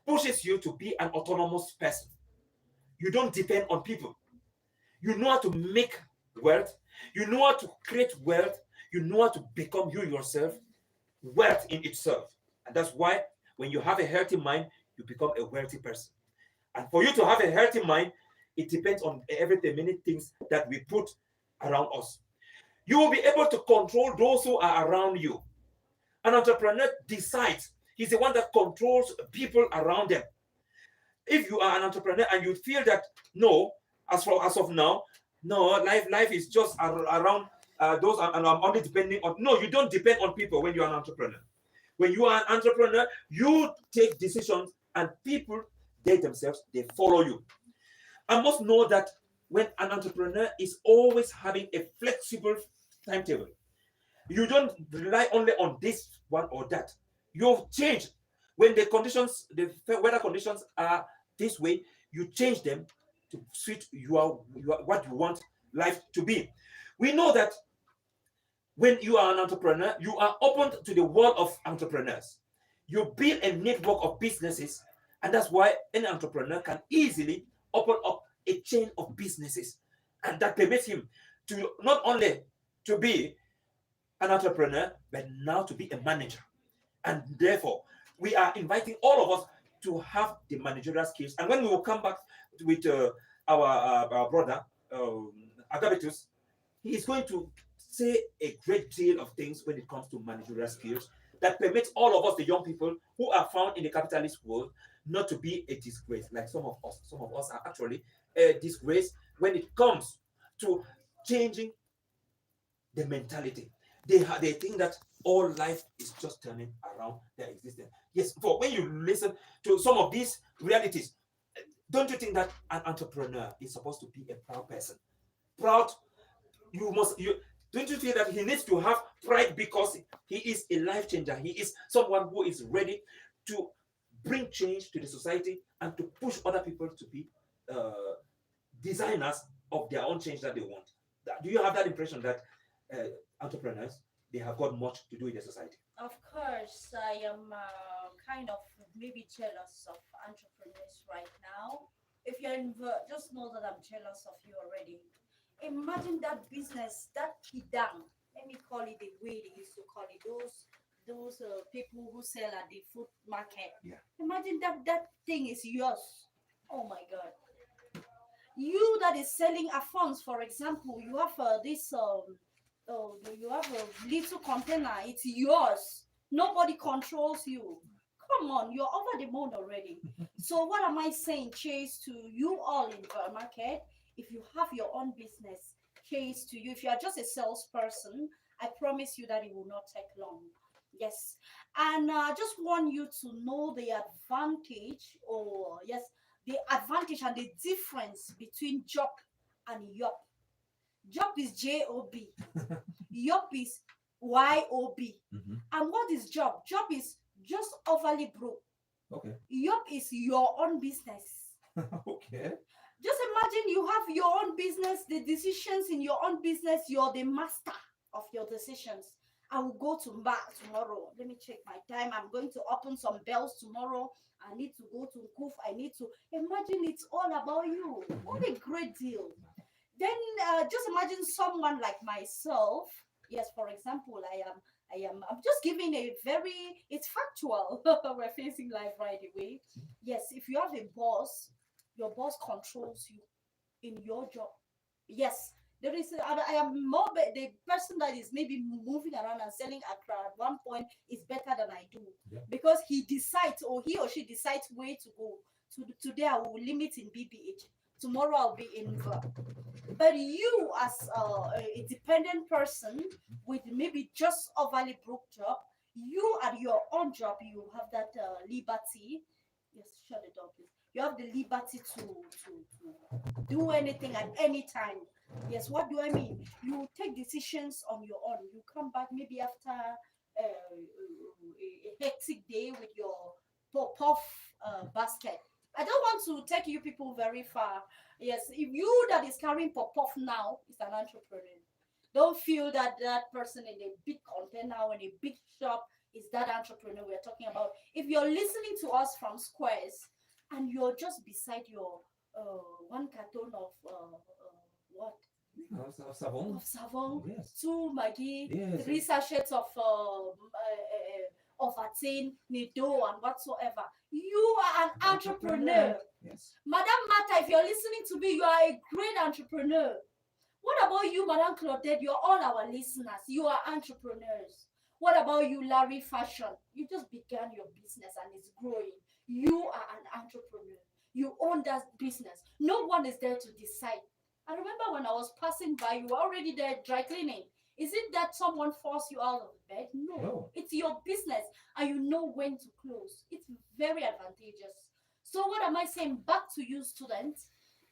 [SPEAKER 2] pushes you to be an autonomous person. You don't depend on people. You know how to make wealth. You know how to create wealth. You know how to become you yourself, wealth in itself. And that's why when you have a healthy mind, you become a wealthy person. And for you to have a healthy mind, it depends on everything, many things that we put around us. You will be able to control those who are around you. An entrepreneur decides. He's the one that controls people around them. If you are an entrepreneur and you feel that no, as of now, no, life is just around those, and I'm only depending on. No, you don't depend on people when you're an entrepreneur. When you are an entrepreneur, you take decisions, and people, they themselves, they follow you. I must know that when an entrepreneur is always having a flexible timetable, you don't rely only on this one or that. You've changed. When the weather conditions are this way, you change them to suit your what you want life to be. We know that when you are an entrepreneur, you are open to the world of entrepreneurs. You build a network of businesses, and that's why any entrepreneur can easily open up a chain of businesses, and that permits him to not only to be an entrepreneur, but now to be a manager. And therefore, we are inviting all of us to have the managerial skills. And when we will come back with our brother, Agabitus, he is going to say a great deal of things when it comes to managerial skills that permits all of us, the young people who are found in the capitalist world, not to be a disgrace like some of us. Some of us are actually a disgrace when it comes to changing the mentality. They think that all life is just turning around their existence. Yes, for when you listen to some of these realities, don't you think that an entrepreneur is supposed to be a proud person? Proud, you don't you feel that he needs to have pride because he is a life changer? He is someone who is ready to bring change to the society and to push other people to be designers of their own change that they want. Do you have that impression that entrepreneurs, they have got much to do in the society?
[SPEAKER 1] Of course, I am kind of maybe jealous of entrepreneurs right now. If you're just know that I'm jealous of you already. Imagine that business, that kidang. Let me call it the way they used to call it. Those people who sell at the food market.
[SPEAKER 2] Yeah.
[SPEAKER 1] Imagine that thing is yours. Oh my God. You that is selling affons, for example, you have this you have a little container, it's yours, nobody controls you. Come on, you're over the moon already. So what am I saying, Chase, to you all in the market? If you have your own business, Chase to you. If you are just a salesperson, I promise you that it will not take long. Yes. And I just want you to know the advantage, or yes, the advantage and the difference between job and yop. Job is J-O-B. Yop is Y-O-B.
[SPEAKER 2] Mm-hmm.
[SPEAKER 1] And what is job? Job is just overly broke.
[SPEAKER 2] Okay.
[SPEAKER 1] Yop is your own business.
[SPEAKER 2] Okay.
[SPEAKER 1] Just imagine you have your own business, the decisions in your own business, you're the master of your decisions. I will go to bar tomorrow. Let me check my time. I'm going to open some bells tomorrow. I need to go to Kuf. I need to imagine it's all about you. What a great deal. Then just imagine someone like myself. Yes, for example, I'm just giving a very, it's factual. We're facing life right away. Yes, if you have a boss, your boss controls you in your job. Yes, there is. I am more the person that is maybe moving around and selling Accra at one point is better than I do,
[SPEAKER 2] Yeah.
[SPEAKER 1] because he decides, or he or she decides where to go. Today I will limit in BBH. Tomorrow I'll be in VA. But you, as a dependent person with maybe just overly broke job, you at your own job, you have that liberty. Yes, shut the door, please. You have the liberty to do anything at any time. Yes, what do I mean? You take decisions on your own. You come back maybe after a hectic day with your puff basket. I don't want to take you people very far. Yes, if you that is carrying pop now is an entrepreneur. Don't feel that that person in a big container or in a big shop is that entrepreneur we're talking about. If you're listening to us from Squares and you're just beside your one carton of what?
[SPEAKER 2] Savon.
[SPEAKER 1] Of savon,
[SPEAKER 2] Yes.
[SPEAKER 1] 2 Maggi,
[SPEAKER 2] Yes.
[SPEAKER 1] 3 sachets of Atin, Nido, and whatsoever. You are an entrepreneur.
[SPEAKER 2] Yes.
[SPEAKER 1] Madam Mata, if you're listening to me, you are a great entrepreneur. What about you, Madam Claudette? You're all our listeners. You are entrepreneurs. What about you, Larry Fashion? You just began your business and it's growing. You are an entrepreneur. You own that business. No one is there to decide. I remember when I was passing by, you were already there dry cleaning. Is it that someone forced you out of bed? No. It's your business and you know when to close. It's very advantageous. So what am I saying? Back to you, students.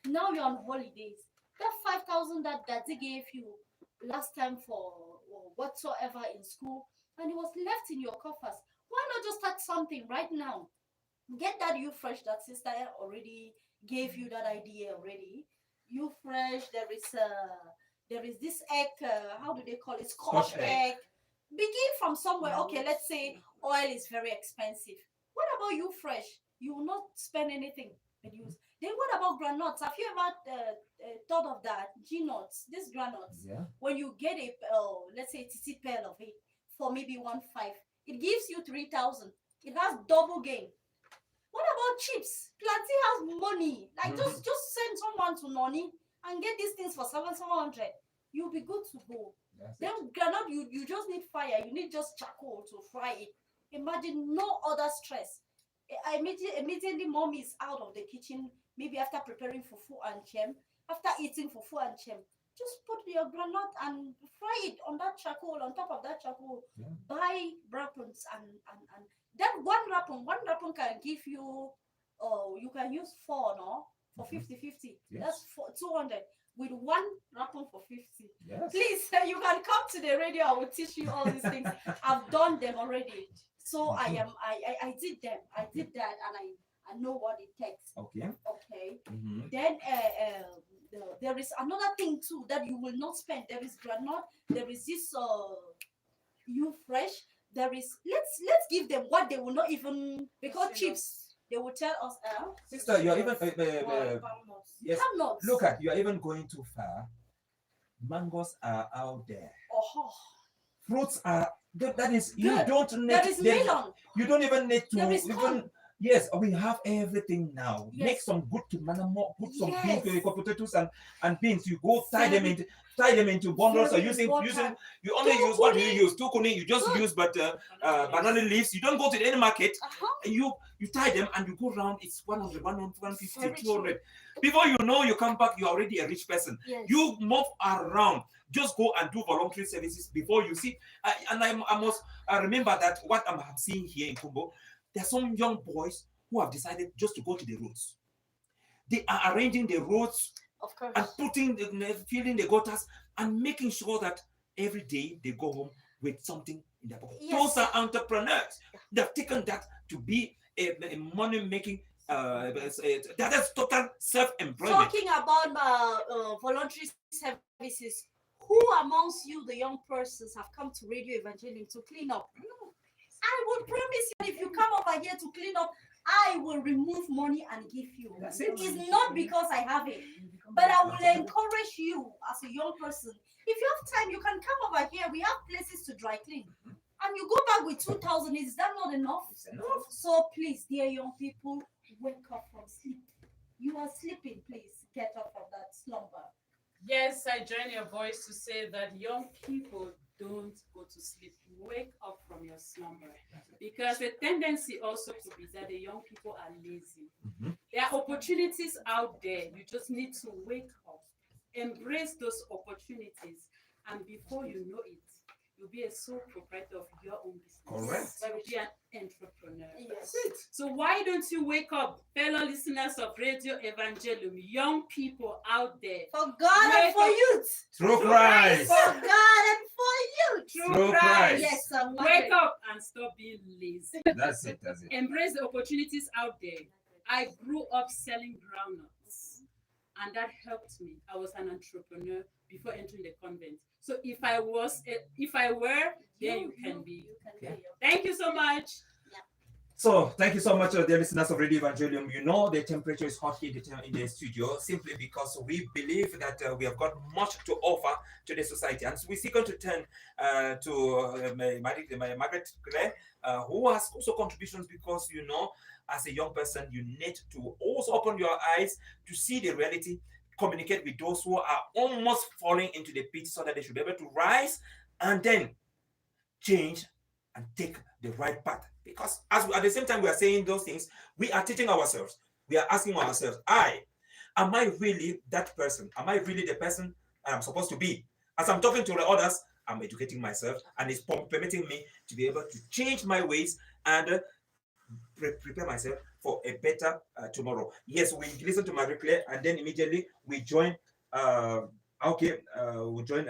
[SPEAKER 1] Now you're on holidays. That 5,000 that Daddy gave you last time for whatsoever in school, and it was left in your coffers. Why not just start something right now? Get that you fresh that sister already gave you that idea already. You fresh. There is this egg. How do they call it? Scotch egg. Begin from somewhere. Okay, let's say oil is very expensive. What about you fresh? You will not spend anything. Then what about granuts? Have you ever thought of that? G-nuts, these granuts.
[SPEAKER 2] Yeah.
[SPEAKER 1] When you get a, let's say, titi pearl of it for maybe 1.5, it gives you 3,000. It has double gain. What about chips? Planty has money. Like just send someone to Noni and get these things for 700. You'll be good to go. Then granite, you just need fire. You need just charcoal to fry it. Imagine no other stress. Immediately mom is out of the kitchen, maybe after preparing fufu and chem, after eating fufu and chem, just put your granite and fry it on that charcoal, on top of that charcoal.
[SPEAKER 2] Yeah.
[SPEAKER 1] Buy wrappers and that one wrapper can give you, you can use 4, no? For 50-50.
[SPEAKER 2] Yes.
[SPEAKER 1] That's 200 with one wrapper for 50.
[SPEAKER 2] Yes.
[SPEAKER 1] Please, you can come to the radio. I will teach you all these things. I've done them already. So I did them. I did that, and I know what it takes.
[SPEAKER 2] Okay.
[SPEAKER 1] Okay.
[SPEAKER 2] Mm-hmm.
[SPEAKER 1] Then there is another thing too that you will not spend. There is granite. There is this you fresh. There is let's give them what they will not even, because chips. They will tell us,
[SPEAKER 2] Sister, you are even yes.
[SPEAKER 1] Palm nuts.
[SPEAKER 2] Look at, you are even going too far. Mangoes are out there.
[SPEAKER 1] Oh.
[SPEAKER 2] Fruits are that is you
[SPEAKER 1] Good.
[SPEAKER 2] don't need.
[SPEAKER 1] There is melon.
[SPEAKER 2] You don't even need to
[SPEAKER 1] There is
[SPEAKER 2] even.
[SPEAKER 1] corn.
[SPEAKER 2] Yes, we have everything now.
[SPEAKER 1] Yes.
[SPEAKER 2] Make some good manamo, put some
[SPEAKER 1] Yes.
[SPEAKER 2] beans, potatoes and beans. You go tie them into bundles. Or
[SPEAKER 1] Very
[SPEAKER 2] using
[SPEAKER 1] important.
[SPEAKER 2] you only
[SPEAKER 1] Two
[SPEAKER 2] use what do
[SPEAKER 1] kuni.
[SPEAKER 2] you use? 2 kuni. You just
[SPEAKER 1] Good.
[SPEAKER 2] use banana leaves. You don't go to any market.
[SPEAKER 1] Uh-huh.
[SPEAKER 2] You tie them and you go around. It's 100, 150,
[SPEAKER 1] Very
[SPEAKER 2] 200. Before you know, you come back. You're already a rich person.
[SPEAKER 1] Yes.
[SPEAKER 2] You move around. Just go and do voluntary services before you see. I remember that what I'm seeing here in Kumbo, there are some young boys who have decided just to go to the roads. They are arranging the roads
[SPEAKER 1] Of course.
[SPEAKER 2] and filling the gutters and making sure that every day they go home with something in their pocket.
[SPEAKER 1] Yes.
[SPEAKER 2] Those are entrepreneurs. They've taken that to be a money making. That is total self-employment.
[SPEAKER 1] Talking about voluntary services, who amongst you, the young persons, have come to Radio Evangelium to clean up? I would promise you, if you come over here to clean up, I will remove money and give you.
[SPEAKER 2] That's it.
[SPEAKER 1] It's not because I have it, but I will encourage you as a young person. If you have time, you can come over here. We have places to dry clean. and you go back with 2,000. Is that not enough?
[SPEAKER 2] It's enough.
[SPEAKER 1] So please, dear young people, wake up from sleep. You are sleeping. Please get up from that slumber.
[SPEAKER 6] Yes, I join your voice to say that young people don't go to sleep. Wake up from your slumber. Because the tendency also could be that the young people are lazy.
[SPEAKER 2] Mhm.
[SPEAKER 6] There are opportunities out there. You just need to wake up, embrace those opportunities, and before you know it, you'll be a sole proprietor of your own business.
[SPEAKER 2] Correct.
[SPEAKER 6] You'll be an entrepreneur.
[SPEAKER 1] Yes.
[SPEAKER 6] So why don't you wake up, fellow listeners of Radio Evangelium, young people out there?
[SPEAKER 1] For God and
[SPEAKER 6] Wake
[SPEAKER 1] for
[SPEAKER 6] up.
[SPEAKER 1] youth.
[SPEAKER 2] Through Christ.
[SPEAKER 1] For God and for youth.
[SPEAKER 2] Through Christ.
[SPEAKER 1] Yes, sir.
[SPEAKER 6] Wake up and stop being lazy.
[SPEAKER 2] That's it. That's it.
[SPEAKER 6] Embrace the opportunities out there. I grew up selling groundnuts, and that helped me. I was an entrepreneur before entering the convent. So if I were, there you can be.
[SPEAKER 2] Okay.
[SPEAKER 6] Thank you so much.
[SPEAKER 2] So, thank you so much, dear listeners of Radio Evangelium. You know the temperature is hot here in the studio simply because we believe that we have got much to offer to the society. And so we seek to turn to Margaret Claire, who has also contributions because, you know, as a young person, you need to also open your eyes to see the reality, communicate with those who are almost falling into the pit so that they should be able to rise and then change and take the right path. Because at the same time we are saying those things, we are teaching ourselves. We are asking ourselves, am I really that person? Am I really the person I'm supposed to be? As I'm talking to the others, I'm educating myself, and it's permitting me to be able to change my ways and prepare myself for a better tomorrow. Yes, we listen to Marie Claire, and then immediately we join. We join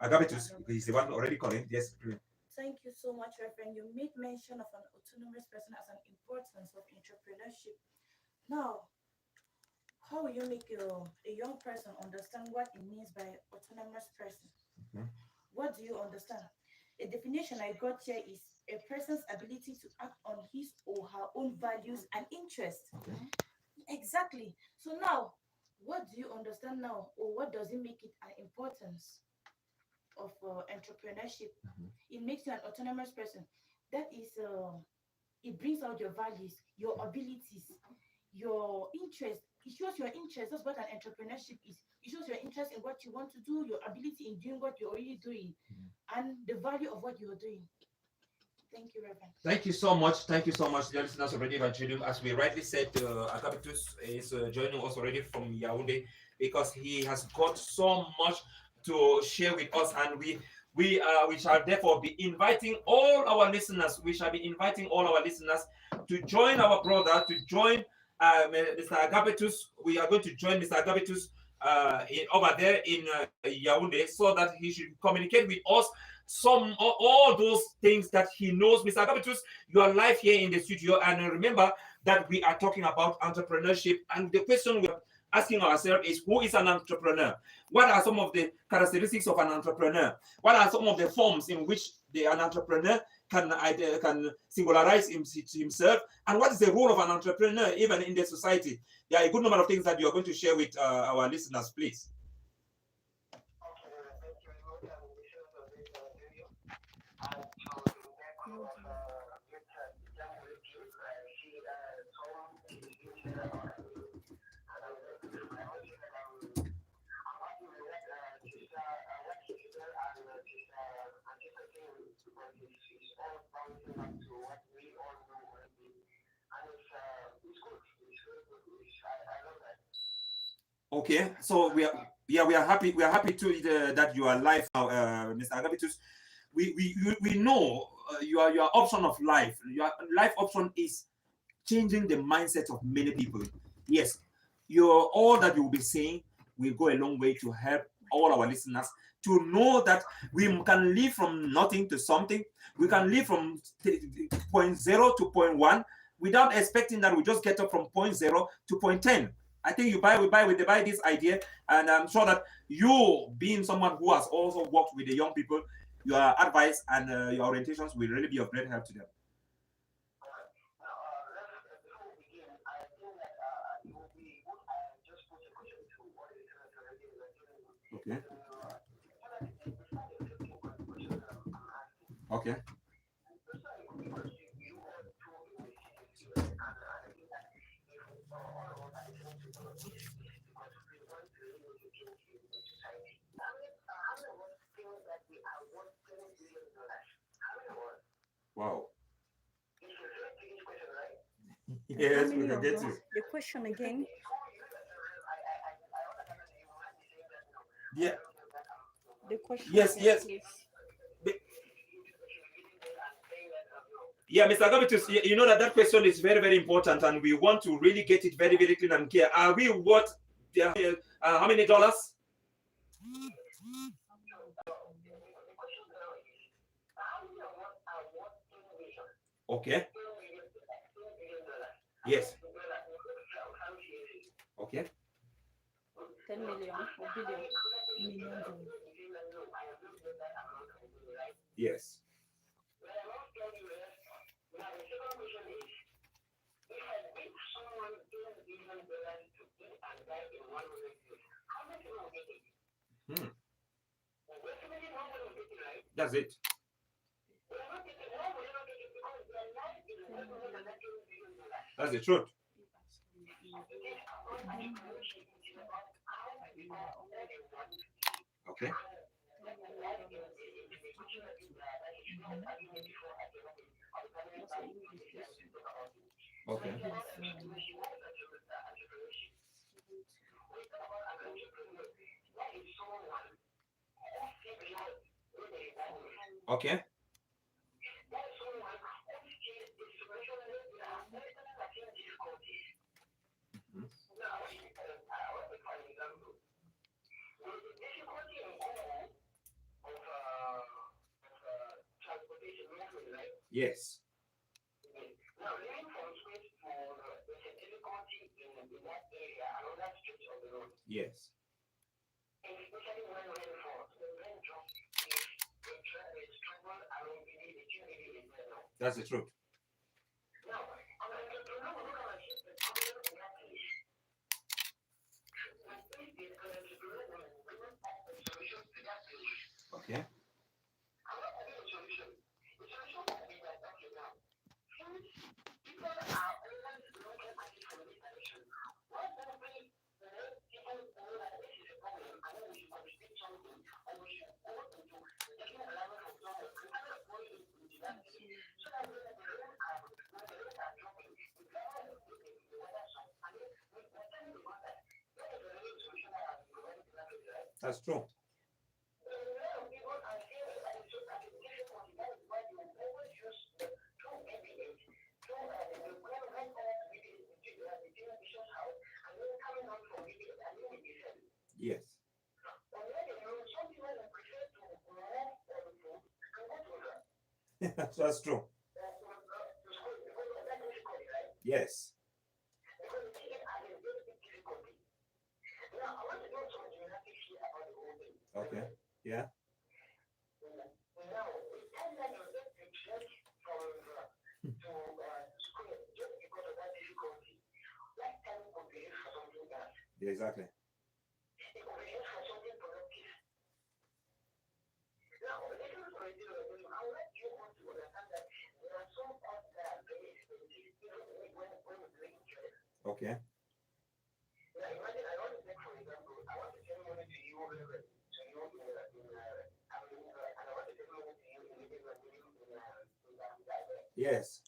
[SPEAKER 2] Agapetus. He's the one already calling. Yes.
[SPEAKER 5] Thank you so much, Reverend. You made mention of an autonomous person as an importance of entrepreneurship. Now, how will you make a young person understand what it means by autonomous person?
[SPEAKER 2] Mhm.
[SPEAKER 5] What do you understand? A definition I got here is a person's ability to act on his or her own values and interests.
[SPEAKER 2] Okay.
[SPEAKER 5] Exactly. So now, what do you understand now, or what does it make it an importance of entrepreneurship?
[SPEAKER 2] Mhm.
[SPEAKER 5] It makes you an autonomous person. That is, it brings out your values, your abilities, your interest. It shows your interest. That's what an entrepreneurship is. It shows your interest in what you want to do, your ability in doing what you're already doing, and the value of what you're doing. Thank you, Reverend.
[SPEAKER 2] Thank you so much. Thank you so much, dear listeners of Radio Evangelium. As we rightly said, Agapetus is joining us already from Yaoundé because he has got so much to share with us, and we shall therefore be inviting all our listeners. We shall be inviting all our listeners to join our brother, to join Mr. Agapetus. We are going to join Mr. Agapetus over there in Yaoundé so that he should communicate with us all those things that he knows. Mr. Agapetus, you are live here in the studio, and remember that we are talking about entrepreneurship, and the question we're asking ourselves is, who is an entrepreneur? What are some of the characteristics of an entrepreneur? What are some of the forms in which an entrepreneur can singularize himself? And what is the role of an entrepreneur even in the society? There are a good number of things that you are going to share with our listeners, please. Okay, so we are happy. We are happy to that you are live now, Mr. Agapetus. We know your option of life. Your life option is changing the mindset of many people. Yes, all that you will be saying will go a long way to help all our listeners to know that we can live from nothing to something. We can live from point 0 to point 1 without expecting that we just get up from point 0 to point 10. I think we buy this idea, and I'm sure that you, being someone who has also worked with the young people, your advice and your orientations will really be of great help to them. Okay. Okay. Wow. Yes, we can get you.
[SPEAKER 1] The question again.
[SPEAKER 2] Yeah.
[SPEAKER 1] The question
[SPEAKER 2] Yes,
[SPEAKER 1] again,
[SPEAKER 2] yes.
[SPEAKER 1] please.
[SPEAKER 2] Be- Yeah, Mr. Gavitus, you know that question is very, very important, and we want to really get it very, very clean and clear. Are we what? How many dollars? Okay. Yes. Okay.
[SPEAKER 1] 10 million or billion?
[SPEAKER 5] Million dollars.
[SPEAKER 2] Yes. Hmm. That's it. That's the truth. Okay. Okay. Okay. Mhm. Yes. Yes. That's the truth. Okay. That's true. Yes. That's true. Yes. Okay. Yeah. Yeah, exactly. Okay. Yes.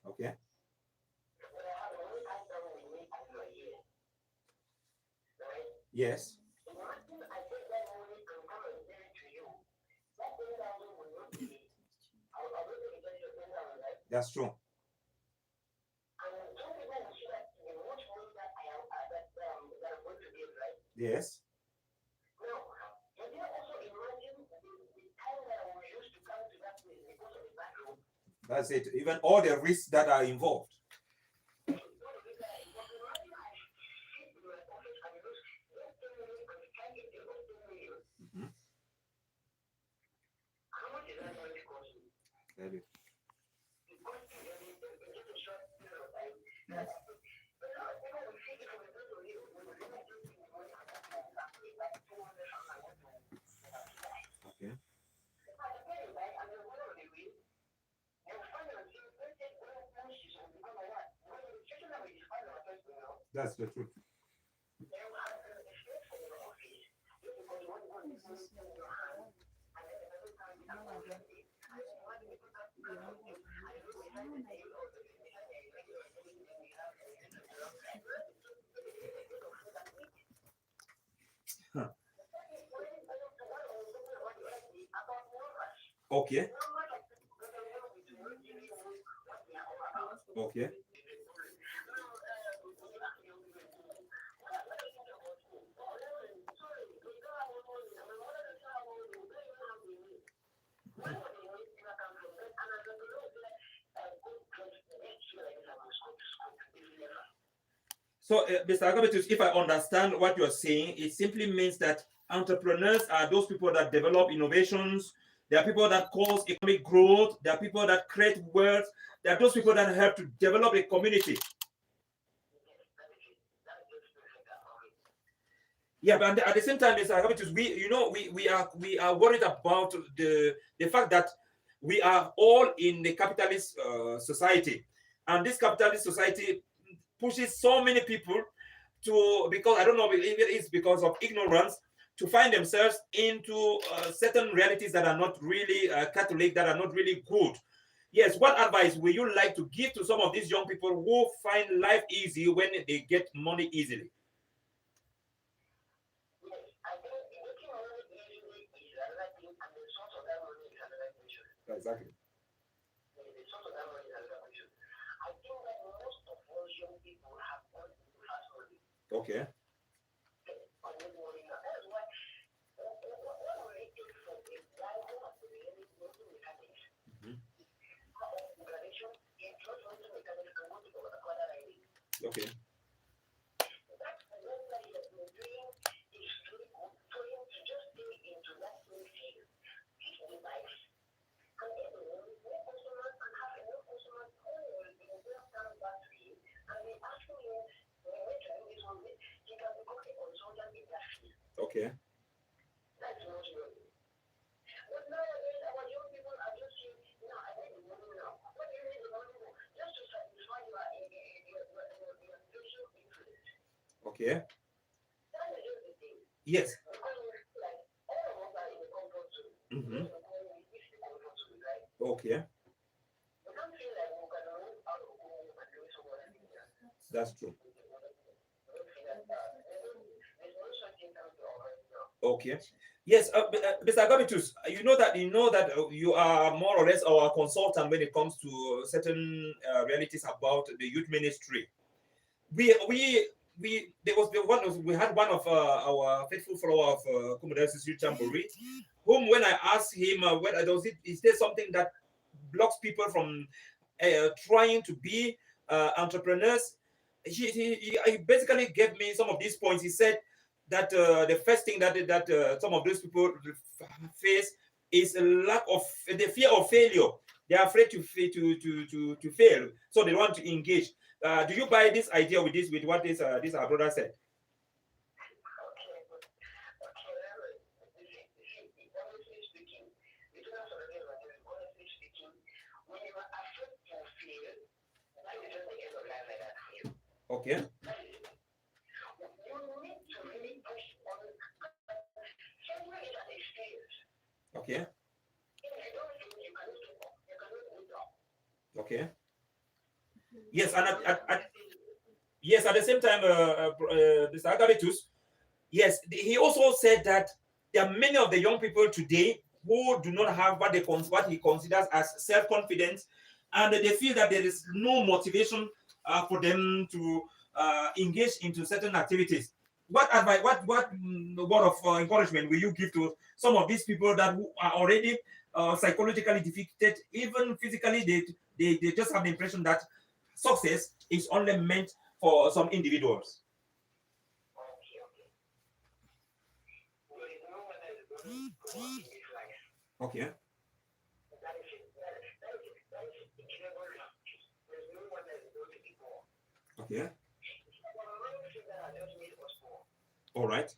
[SPEAKER 2] Okay. Yes. That's true. Yes. That's it. Even all the risks that are involved. Mhm. Very- That's the truth. Huh. Okay. Okay. So, Mr. Agabetus, if I understand what you're saying, it simply means that entrepreneurs are those people that develop innovations. There are people that cause economic growth. There are people that create wealth. There are those people that help to develop a community. Yeah, but at the same time, Mr. Agabetus, we are worried about the fact that we are all in the capitalist society, and this capitalist society pushes so many people to, because I don't know if it is because of ignorance, to find themselves into certain realities that are not really Catholic, that are not really good. Yes, what advice will you like to give to some of these young people who find life easy when they get money easily? Exactly. Okay. Mhm. Okay. Okay. Okay. Yes. Mm-hmm. Okay. That's true. Okay. Yes, Mr. Agabitus, you know that you are more or less our consultant when it comes to certain realities about the youth ministry. We there was the one of, we had one of our faithful follower of Kumbo Youth Jamboree, whom when I asked him whether is there something that blocks people from trying to be entrepreneurs, he basically gave me some of these points. He said that the first thing that some of those people face is a lack of the fear of failure. They are afraid to fail, so they want to engage. Do you buy this idea with what this our brother said? Okay. Okay. Okay. Yes, and yes, at the same time, Mr. Agabitus, yes, he also said that there are many of the young people today who do not have what he considers as self-confidence, and they feel that there is no motivation for them to engage into certain activities. What advice, word of encouragement will you give to some of these people that who are already psychologically defeated, even physically? They just have the impression that success is only meant for some individuals. Okay. Okay. All right.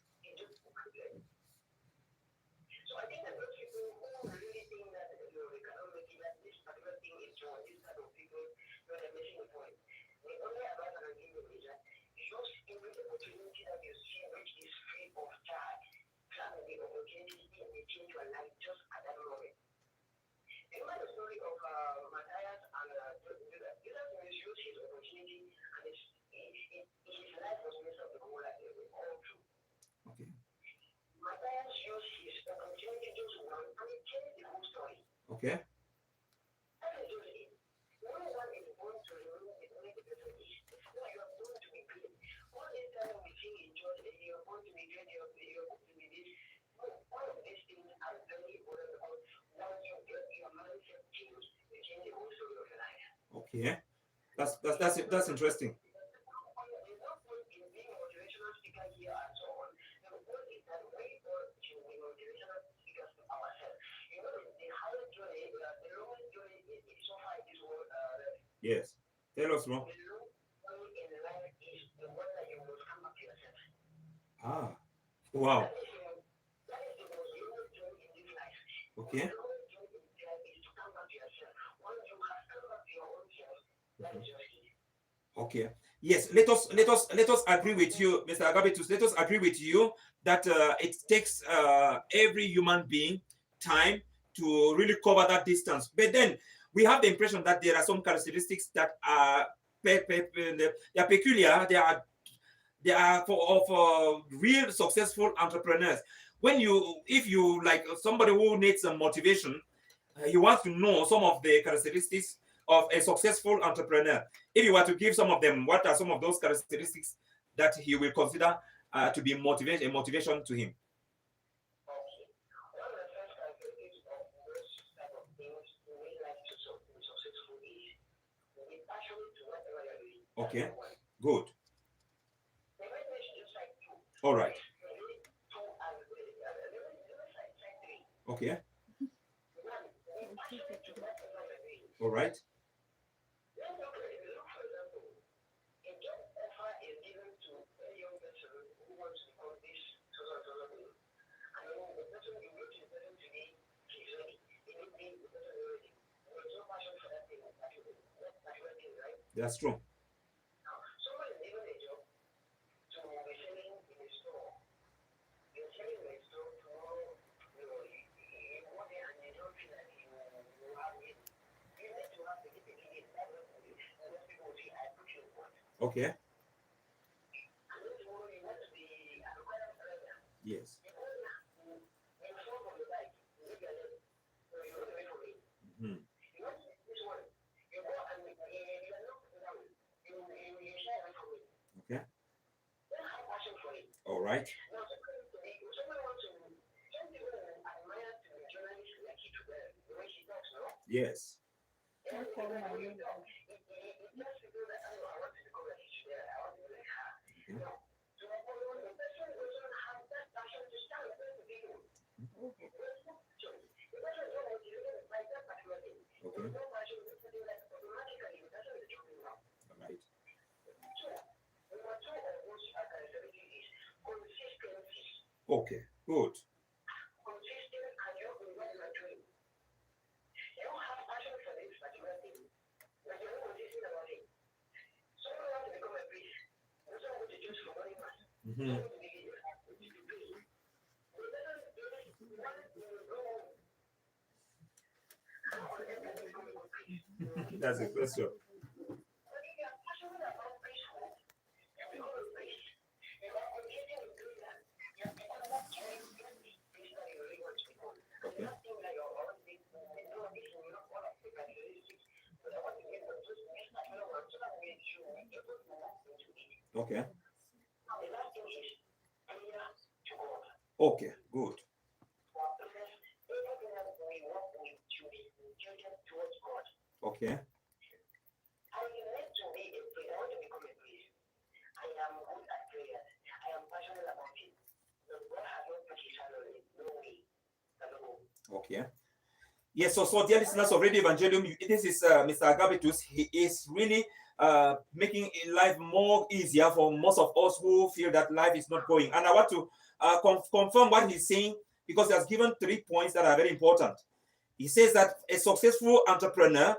[SPEAKER 8] use his opportunity to just one and change the whole story.
[SPEAKER 2] Okay.
[SPEAKER 8] That is just it. No one is going to remove the way the person is. No, you are going to be paid. All this time we see in church, you are going to be great, you are going to be this. No, all of these things are very important because once you get your mindset changed, you change the whole story of your life.
[SPEAKER 2] Okay. That's interesting.
[SPEAKER 8] There's no point in being a motivational speaker here and so on. The point is that we all should be motivational speakers to ourselves. You know, the higher journey, the lowest journey is so far in this world.
[SPEAKER 2] Yes. Tell us more.
[SPEAKER 8] The lowest journey in life is the one that you must come back to yourself.
[SPEAKER 2] Ah. Wow.
[SPEAKER 8] That is the most lowest journey in this life.
[SPEAKER 2] Okay.
[SPEAKER 8] The lowest journey in this life is to come back to yourself. Once you have come back to your own self, that is your key.
[SPEAKER 2] Okay. Yes. Let us agree with you, Mr. Agabitus. Let us agree with you that it takes every human being time to really cover that distance. But then we have the impression that there are some characteristics that are they are peculiar. They are for real successful entrepreneurs. If you like somebody who needs some motivation, you want to know some of the characteristics of a successful entrepreneur. If you were to give some of them, what are some of those characteristics that he will consider to be a motivation to him?
[SPEAKER 8] Okay. One of the first characteristics of those type of things we really like to be successful is be passionate to whatever you're doing.
[SPEAKER 2] Okay. Good.
[SPEAKER 8] The right way is just like you.
[SPEAKER 2] All right. Okay.
[SPEAKER 8] One, be passionate to whatever you're doing.
[SPEAKER 2] All right.
[SPEAKER 8] Let's look at it. Look, for example, a job offer is given to a young person who wants to become this so thing. And then the person you go to the person today, he's ready. It will be the person already. There's no passion for that thing. That's that thing, right?
[SPEAKER 2] That's true.
[SPEAKER 8] Now, someone is given a job to be selling in a store. You're selling in a store tomorrow, you go there and you don't feel like you have it. You need to have the capability. That's what most people will say, I put you on.
[SPEAKER 2] Okay.
[SPEAKER 8] And then tomorrow you want to be an acquired trader.
[SPEAKER 2] Yes.
[SPEAKER 8] You go there, you fall from the bike, you look at it, so you run away from it.
[SPEAKER 2] Hmm.
[SPEAKER 8] You want this one, you go and you are not down, you shy away from it.
[SPEAKER 2] Okay.
[SPEAKER 8] Don't have passion for it.
[SPEAKER 2] All right.
[SPEAKER 8] Now, someone wants to, some people admire to a journalist like it, the way she talks, no?
[SPEAKER 2] Yes.
[SPEAKER 8] It just people that, I want to become like she, I want to be like her.
[SPEAKER 2] Okay.
[SPEAKER 8] No. So, the person doesn't have that passion to start with the people. So, the person is not motivated by that particular thing.
[SPEAKER 2] Okay.
[SPEAKER 8] There's no passion, it's something that automatically the person is doing now.
[SPEAKER 2] All right.
[SPEAKER 8] So, number two of those characteristics is consistency.
[SPEAKER 2] Okay. Good.
[SPEAKER 8] Consistent and you're in what you're doing. You don't have passion for this particular thing, but you're not consistent about it. Someone wants to become a priest. Doesn't want to just for money man.
[SPEAKER 2] Mm-hmm.
[SPEAKER 8] Doesn't want to be a priest. But doesn't just want to go home. How on earth can you become a good priest?
[SPEAKER 2] That's a question.
[SPEAKER 8] But if you are passionate about priesthood, you become a priest. You are consistent in doing that. You have become that kind of priest that you really want to become.
[SPEAKER 2] Okay.
[SPEAKER 8] Not think that you're always doing this and you're not one of the characteristics. But I want to get the just this particular one so that we should be able to walk into it.
[SPEAKER 2] Okay.
[SPEAKER 8] Now the last thing is prayer to God.
[SPEAKER 2] Okay. Good.
[SPEAKER 8] For prayers, everything that we walk with should be tilted towards God.
[SPEAKER 2] Okay.
[SPEAKER 8] I need to be a priest. I want to become a priest. I am good at prayers. I am passionate about it. But God has not put his hand on it. No way. Hello.
[SPEAKER 2] Okay. Yes, so dear listeners of Radio Evangelium, this is Mr. Agabitus. He is really making life more easier for most of us who feel that life is not going. And I want to confirm what he's saying because he has given 3 points that are very important. He says that a successful entrepreneur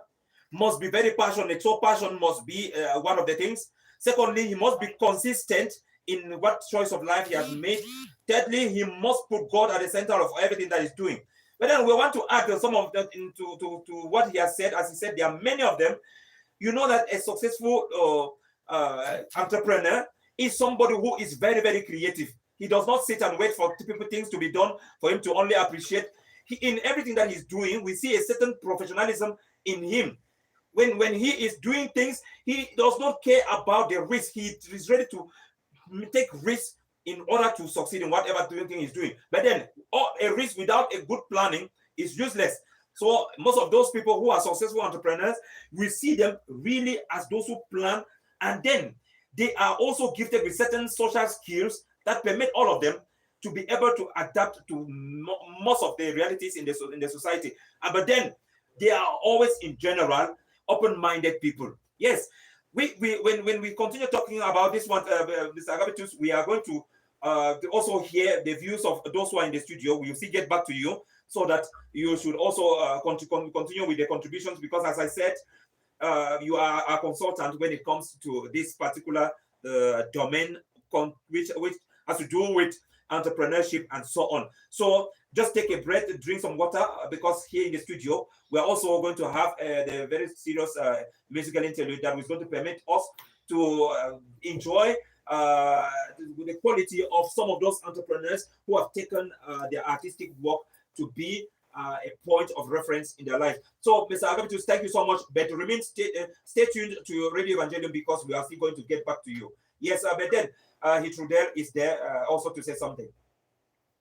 [SPEAKER 2] must be very passionate. So passion must be one of the things. Secondly, he must be consistent in what choice of life he has made. Thirdly, he must put God at the center of everything that he's doing. But then we want to add some of that into to what he has said. As he said, there are many of them. You know that a successful entrepreneur is somebody who is very, very creative. He does not sit and wait for people things to be done for him to only appreciate. In everything that he's doing, we see a certain professionalism in him. When he is doing things, he does not care about the risk. He is ready to take risks in order to succeed in whatever thing he's doing. But then, a risk without a good planning is useless. So most of those people who are successful entrepreneurs, we see them really as those who plan, and then they are also gifted with certain social skills that permit all of them to be able to adapt to most of the realities in the society. But then they are always, in general, open-minded people. Yes, when we continue talking about this one, Mr. Agabitus, we are going to also hear the views of those who are in the studio. We will see get back to you so that you should also continue with the contributions, because as I said, you are a consultant when it comes to this particular domain, which has to do with entrepreneurship and so on. So just take a breath, drink some water, because here in the studio, we're also going to have the very serious musical interlude that is going to permit us to enjoy the quality of some of those entrepreneurs who have taken their artistic work to be a point of reference in their life. So, Mr. Agabitus, thank you so much. But remain stay tuned to Radio Evangelium, because we are still going to get back to you. Yes, but then Hitrudel is there also to say something.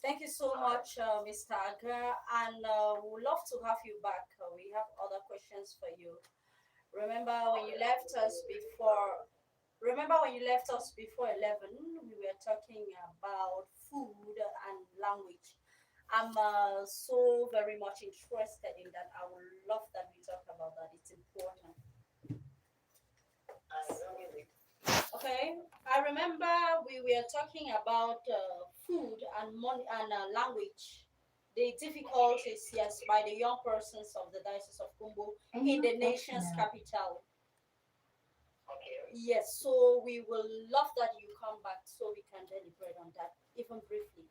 [SPEAKER 1] Thank you so much, Mr. Agra, and we'd love to have you back. We have other questions for you. Remember when you left us before? Remember when you left us before 11? We were talking about food and language. I'm so very much interested in that. I would love that we talk about that. It's important. Okay, I remember we were talking about food and money and language, the difficulties, yes, by the young persons of the Diocese of Kumbo in the nation's capital. Yes, so we will love that you come back so we can deliberate on that, even briefly.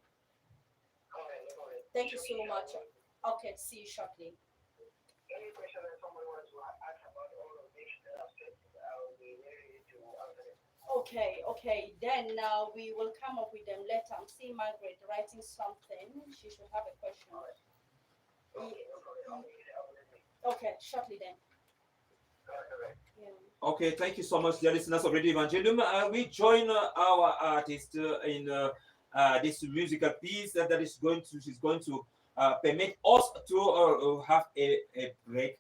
[SPEAKER 1] Thank you so much. Okay, see you shortly.
[SPEAKER 8] Any question that someone wants to ask about all of this that I've said, I'll be ready to answer it.
[SPEAKER 1] Okay. Then we will come up with them later. I'm seeing Margaret writing something. She should have a question.
[SPEAKER 8] Okay, no problem.
[SPEAKER 1] Okay, shortly then. Yeah.
[SPEAKER 2] Okay, thank you so much, dear listeners of Radio Evangelium. We join our artist in this musical piece that she's going to permit us to have a break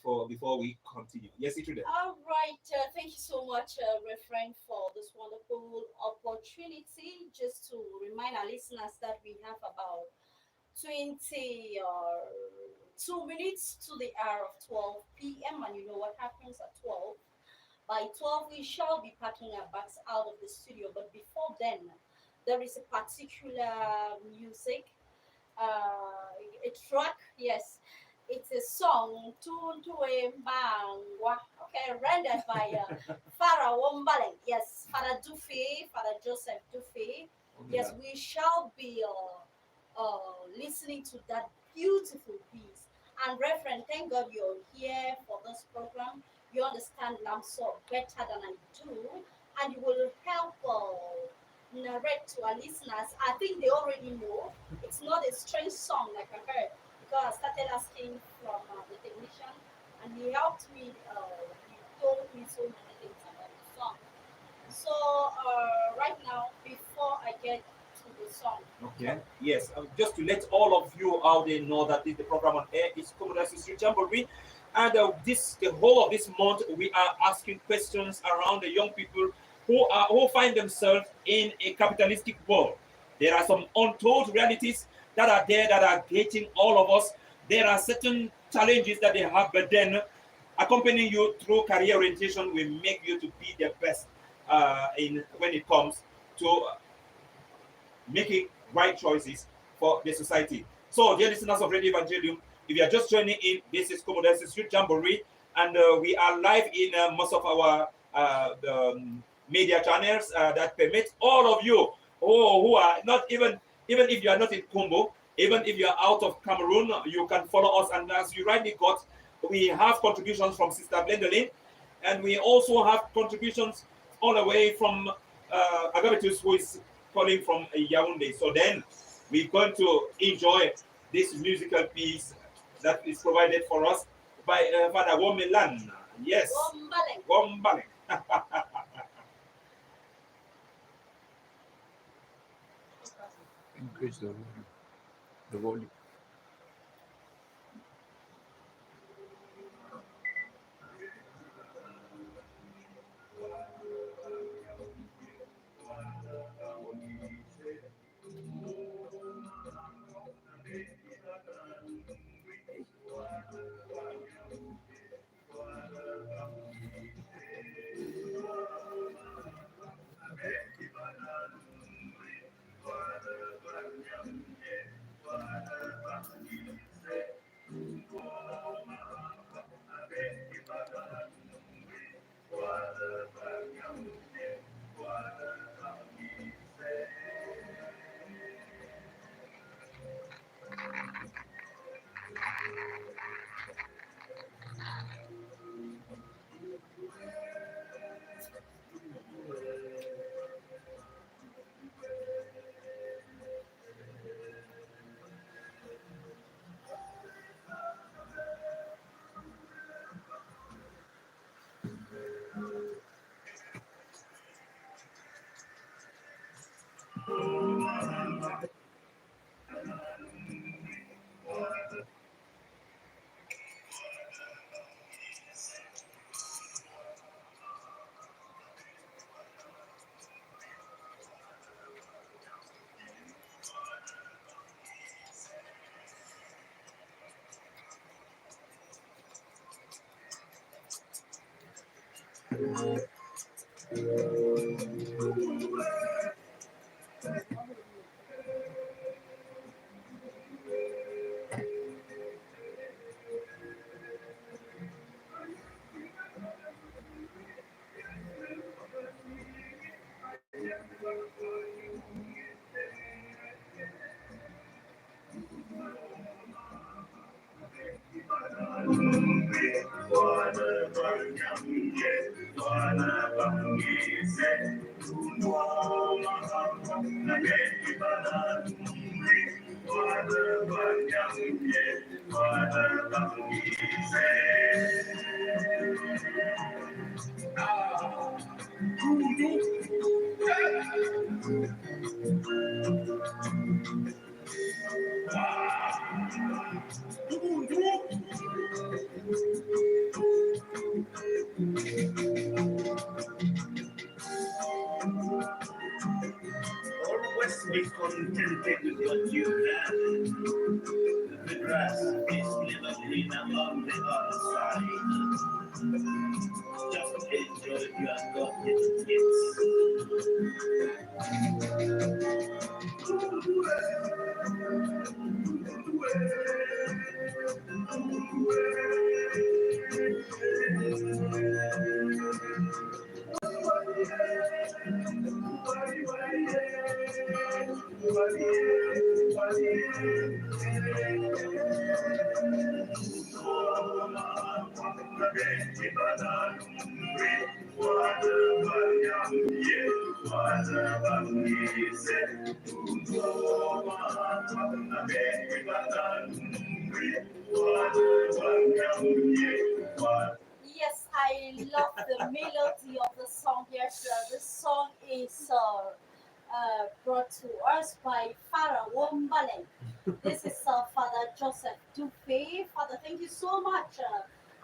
[SPEAKER 2] for before we continue. Yes, it today.
[SPEAKER 1] All right. Thank you so much, Reverend, for this wonderful opportunity. Just to remind our listeners that we have about 20 or 2 minutes to the hour of 12 p.m. And you know what happens at 12? By 12, we shall be packing our bags out of the studio. But before then, there is a particular music, a track, yes. It's a song, Tuntuwe Mbangwa, okay, rendered by Farah Wombale. Yes, Father Dufe, Father Joseph Dufe. Yes, we shall be listening to that beautiful piece. And Reverend, thank God you're here for this program. You understand Lamso better than I do, and you will help narrate to our listeners. I think they already know. It's not a strange song like I heard, because I started asking from the technician, and he helped me. He told me so many things about the song. So right now, before I get to the song.
[SPEAKER 2] Okay. Yes. Just to let all of you out there know that the program on air is Kumbo Jamboree, and the whole of this month we are asking questions around the young people who find themselves in a capitalistic world. There are some untold realities that are there that are getting all of us. There are certain challenges that they have, but then accompanying you through career orientation will make you to be the best in when it comes to making right choices for the society. So, dear listeners of Radio Evangelium, if you are just joining in, this is Kumbo Street Jamboree, and we are live in most of our media channels that permit all of you who are not even if you are not in Kumbo, even if you are out of Cameroon, you can follow us. And as you rightly got, we have contributions from Sister Glendolyn, and we also have contributions all the way from Agabitus, who is calling from Yaoundé. So then we're going to enjoy this musical piece that is provided for us by Father Womelan. Yes,
[SPEAKER 1] Wombaleng.
[SPEAKER 2] Wombaleng.
[SPEAKER 9] Increase the volume. The volume.
[SPEAKER 8] Always be contented with what you have. The grass is never greener on the other side. Just enjoy your God
[SPEAKER 1] Yes, I love the melody of the song. Yes, this song is brought to us by Father Wombaleng. This is Father Joseph Dufe. Father, thank you so much.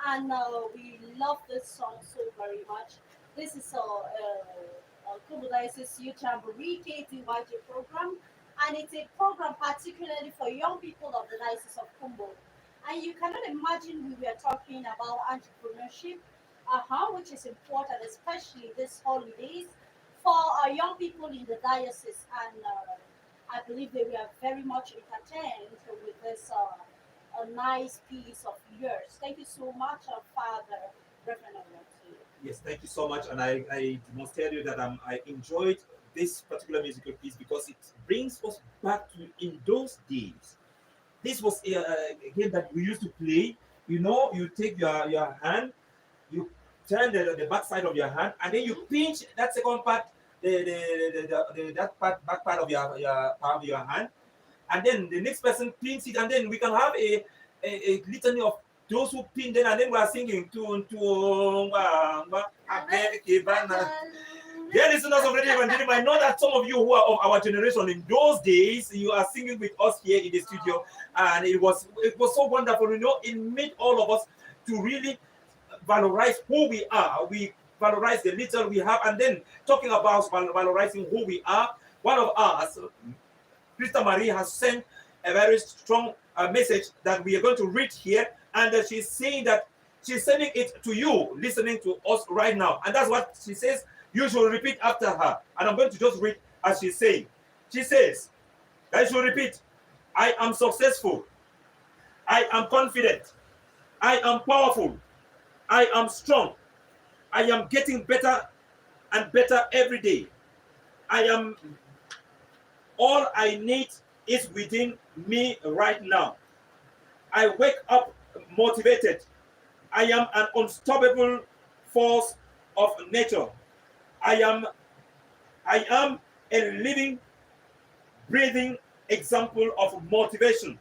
[SPEAKER 1] And we love this song so very much. This is Kumbo Diocese Youth Jamboree KTYJ program. And it's a program particularly for young people of the Diocese of Kumbo. And you cannot imagine we were talking about entrepreneurship, which is important, especially this holidays for our young people in the diocese. And I believe they were very much entertained with this a nice piece of yours. Thank you so much, Father Reverend Omotu.
[SPEAKER 2] Yes, thank you so much. And I must tell you that I enjoyed this particular musical piece because it brings us back to in those days. This was a game that we used to play. You know, you take your hand, you turn the back side of your hand, and then you pinch that second part that back part of your palm of your hand, and then the next person pins it, and then we can have a litany of those who pin them, and then we are singing to Dear listeners of Radio Evangelium, I know that some of you who are of our generation in those days, you are singing with us here in the studio, and it was so wonderful. It made all of us to really valorize who we are. We valorize the little we have, and then talking about valorizing who we are. One of us, Krista Marie, has sent a very strong message that we are going to read here, and she's saying that she's sending it to you, listening to us right now, and that's what she says. You should repeat after her, and I'm going to just read as she's saying. She says, I should repeat, I am successful, I am confident, I am powerful, I am strong, I am getting better and better every day. I am all I need is within me right now. I wake up motivated. I am an unstoppable force of nature. I am I am a living, breathing example of motivation.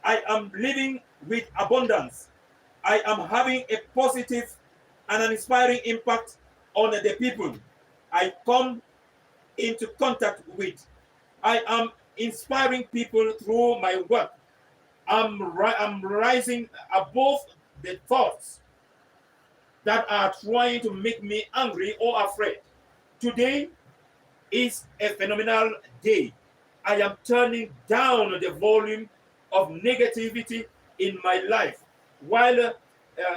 [SPEAKER 2] I am living with abundance. I am having a positive and an inspiring impact on the people I come into contact with. I am inspiring people through my work. I'm rising above the thoughts that are trying to make me angry or afraid. Today is a phenomenal day. I am turning down the volume of negativity in my life while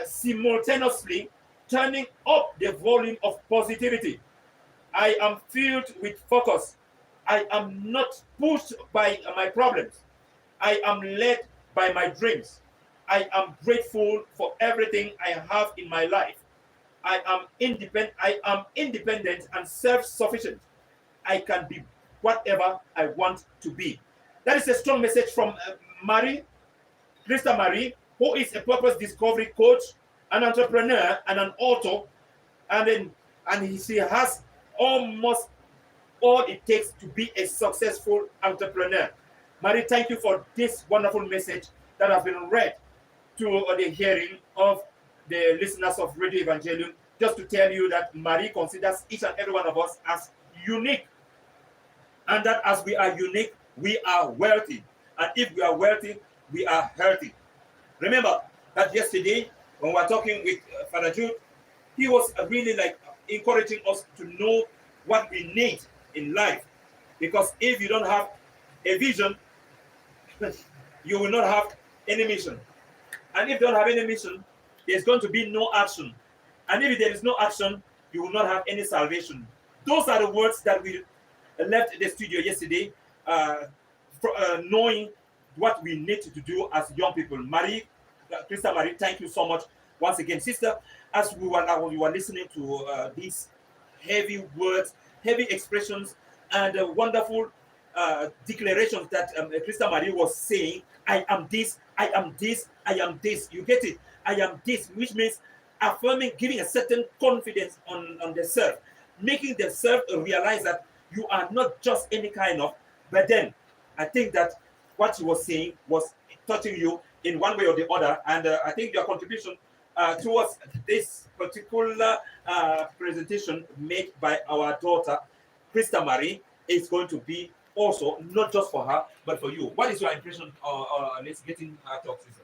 [SPEAKER 2] simultaneously turning up the volume of positivity. I am filled with focus. I am not pushed by my problems. I am led by my dreams. I am grateful for everything I have in my life. I am independent and self-sufficient. I can be whatever I want to be. That is a strong message from Marie, Krista Marie, who is a purpose discovery coach, an entrepreneur, and an author, she has almost all it takes to be a successful entrepreneur. Marie, thank you for this wonderful message that has been read to the hearing of the listeners of Radio Evangelium. Just to tell you that Marie considers each and every one of us as unique, and that as we are unique, we are wealthy. And if we are wealthy, we are healthy. Remember that yesterday, when we were talking with Father Jude, he was really like encouraging us to know what we need in life. Because if you don't have a vision, you will not have any mission. And if you don't have any mission, there's going to be no action. And if there is no action, you will not have any salvation. Those are the words that we left the studio yesterday, knowing what we need to do as young people. Marie, Krista Marie, thank you so much once again, sister. As we were listening to these heavy words, heavy expressions, and wonderful declarations that Krista Marie was saying, I am this, I am this, I am this. You get it? I am this, which means affirming, giving a certain confidence on the self, making the self realize that you are not just any kind of, but then I think that what she was saying was touching you in one way or the other. And I think your contribution towards this particular presentation made by our daughter, Krista Marie, is going to be also not just for her, but for you. What is your impression? Let's get in her talk, sister.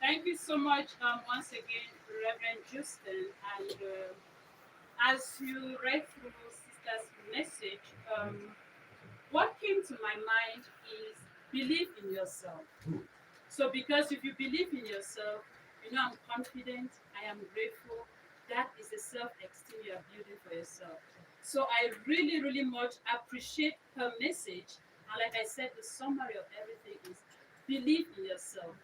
[SPEAKER 6] Thank you so much once again, Reverend Justin. And as you read through Sister's message, what came to my mind is believe in yourself. So because if you believe in yourself, I'm confident, I am grateful, that is the self-esteem you are building for yourself. So I really, really much appreciate her message. And like I said, the summary of everything is believe in yourself.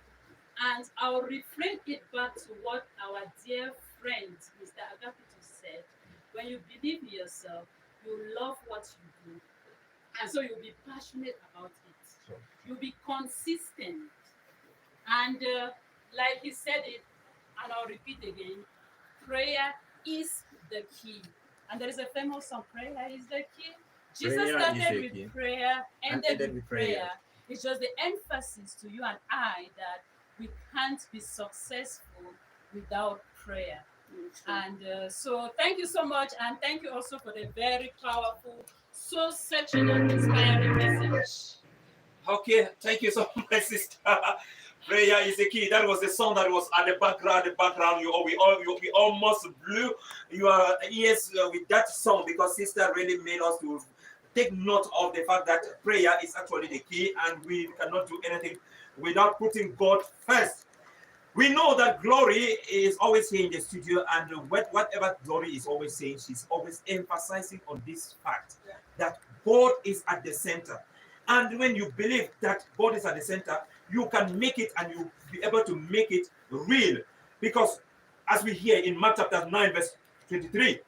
[SPEAKER 6] And I'll reframe it back to what our dear friend, Mr. Agapitu, said. When you believe in yourself, you love what you do. And so you'll be passionate about it. You'll be consistent. And like he said it, and I'll repeat again, prayer is the key. And there is a famous song, Prayer is the Key. Jesus
[SPEAKER 9] Prayer is
[SPEAKER 6] started
[SPEAKER 9] the
[SPEAKER 6] with
[SPEAKER 9] key
[SPEAKER 6] prayer,
[SPEAKER 9] and
[SPEAKER 6] ended
[SPEAKER 9] ended
[SPEAKER 6] with
[SPEAKER 9] with
[SPEAKER 6] prayer.
[SPEAKER 9] prayer.
[SPEAKER 6] It's just the emphasis to you and I that we can't be successful without prayer. And so, thank you so much, and thank you also for the very powerful, so searching and inspiring message.
[SPEAKER 2] Okay, thank you so much, sister. Prayer is the key. That was the song that was at the background. The background, we almost blew your ears with that song because sister really made us to take note of the fact that prayer is actually the key, and we cannot do anything without putting God first. We know that Glory is always here in the studio, and whatever Glory is always saying, she's always emphasizing on this fact that God is at the center. And when you believe that God is at the center, you can make it and you'll be able to make it real. Because as we hear in Mark chapter 9, verse 23,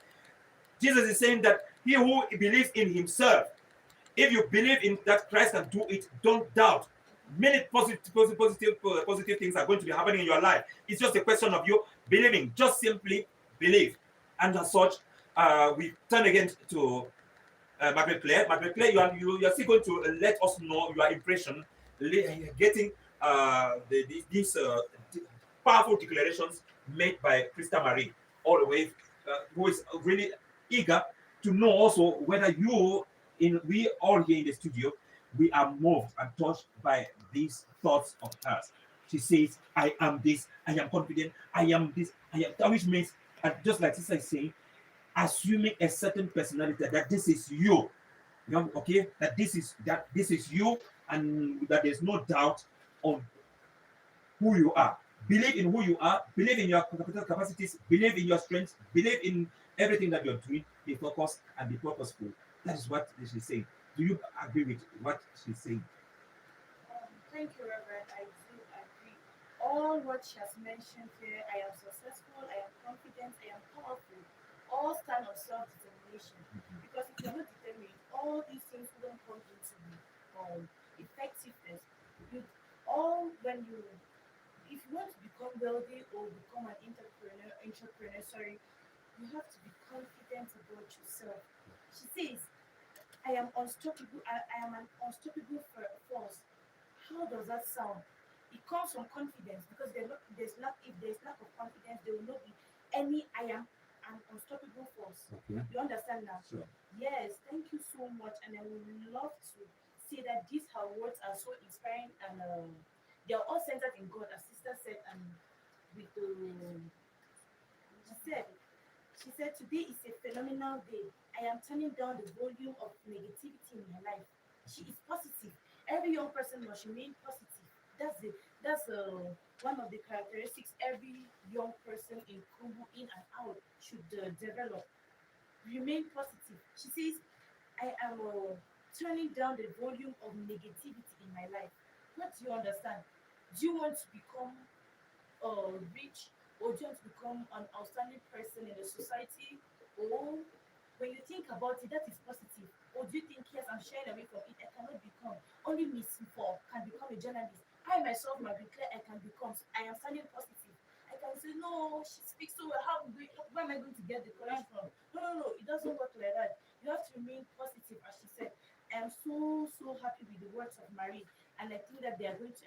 [SPEAKER 2] Jesus is saying that he who believes in himself, if you believe in that Christ can do it, don't doubt. Many positive things are going to be happening in your life. It's just a question of you believing. Just simply believe. And as such, we turn again to Margaret Claire. Margaret Claire, you are still going to let us know your impression, getting these powerful declarations made by Krista Marie, all the way, who is really eager to know also whether we all here in the studio, we are moved and touched by these thoughts of hers. She says, I am this, I am confident, I am this, I am that, which means, and just like Sister is saying, assuming a certain personality that this is you. Okay, that this is you, and that there's no doubt on who you are. Believe in who you are, believe in your capacities, believe in your strengths, believe in everything that you're doing, be focused and be purposeful. That is what she's saying. Do you agree with what she's saying?
[SPEAKER 5] Thank you, Reverend. I do agree. All what she has mentioned here, I am successful, I am confident, I am powerful, all stand on self determination. Because if you're not determined, all these things wouldn't come into effectiveness. You, all when you, if you want to become wealthy or become an entrepreneur, sorry, you have to be confident about yourself. She says, I am unstoppable. I am an unstoppable force. How does that sound? It comes from confidence because there's lack. If there's lack of confidence, there will not be any. I am an unstoppable force.
[SPEAKER 2] Okay.
[SPEAKER 5] You understand now?
[SPEAKER 2] Sure.
[SPEAKER 5] Yes. Thank you so much, and I would love to say that these her words are so inspiring, and they are all centered in God, as Sister said, and with the she said she said, today is a phenomenal day. I am turning down the volume of negativity in my life. She is positive. Every young person must remain positive. That's one of the characteristics every young person in Kumbo in and out should develop. Remain positive. She says, I am turning down the volume of negativity in my life. What do you understand? Do you want to become rich, or do you want to become an outstanding person in the society? Or when you think about it, that is positive. Or do you think, yes, I'm shying away from it, I cannot become? Only Miss Four can become a journalist. I myself, Margaret Claire, I can become. I am standing positive. I can say, no, she speaks so well. Where am I going to get the courage from? No, no, no, it doesn't work like that. You have to remain positive, as she said. I am so, so happy with the words of Marie, and I think that they are going to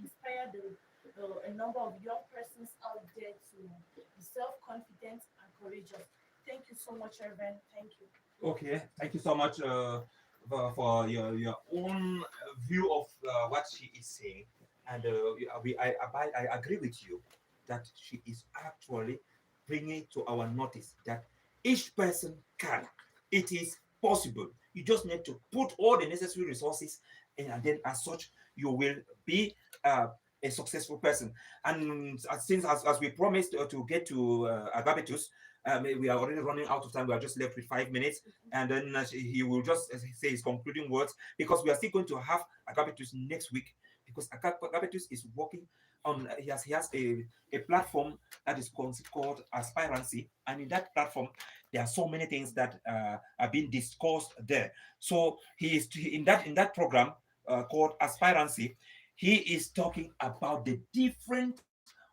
[SPEAKER 5] inspire a number of young persons out there to be self-confident and courageous. Thank you so much, Reverend. Thank you.
[SPEAKER 2] Okay, thank you so much for your own view of what she is saying, and I agree with you that she is actually bringing to our notice that each person can. It is possible. You just need to put all the necessary resources, and then as such, you will be a successful person. And since as we promised to get to Agapetus, we are already running out of time. We are just left with 5 minutes, and then he will just say his concluding words because we are still going to have Agapetus next week because Agapetus is working on he has a platform that is called Aspirancy, and in that platform there are so many things that are being discussed there. So he is in that program called Aspirancy. He is talking about the different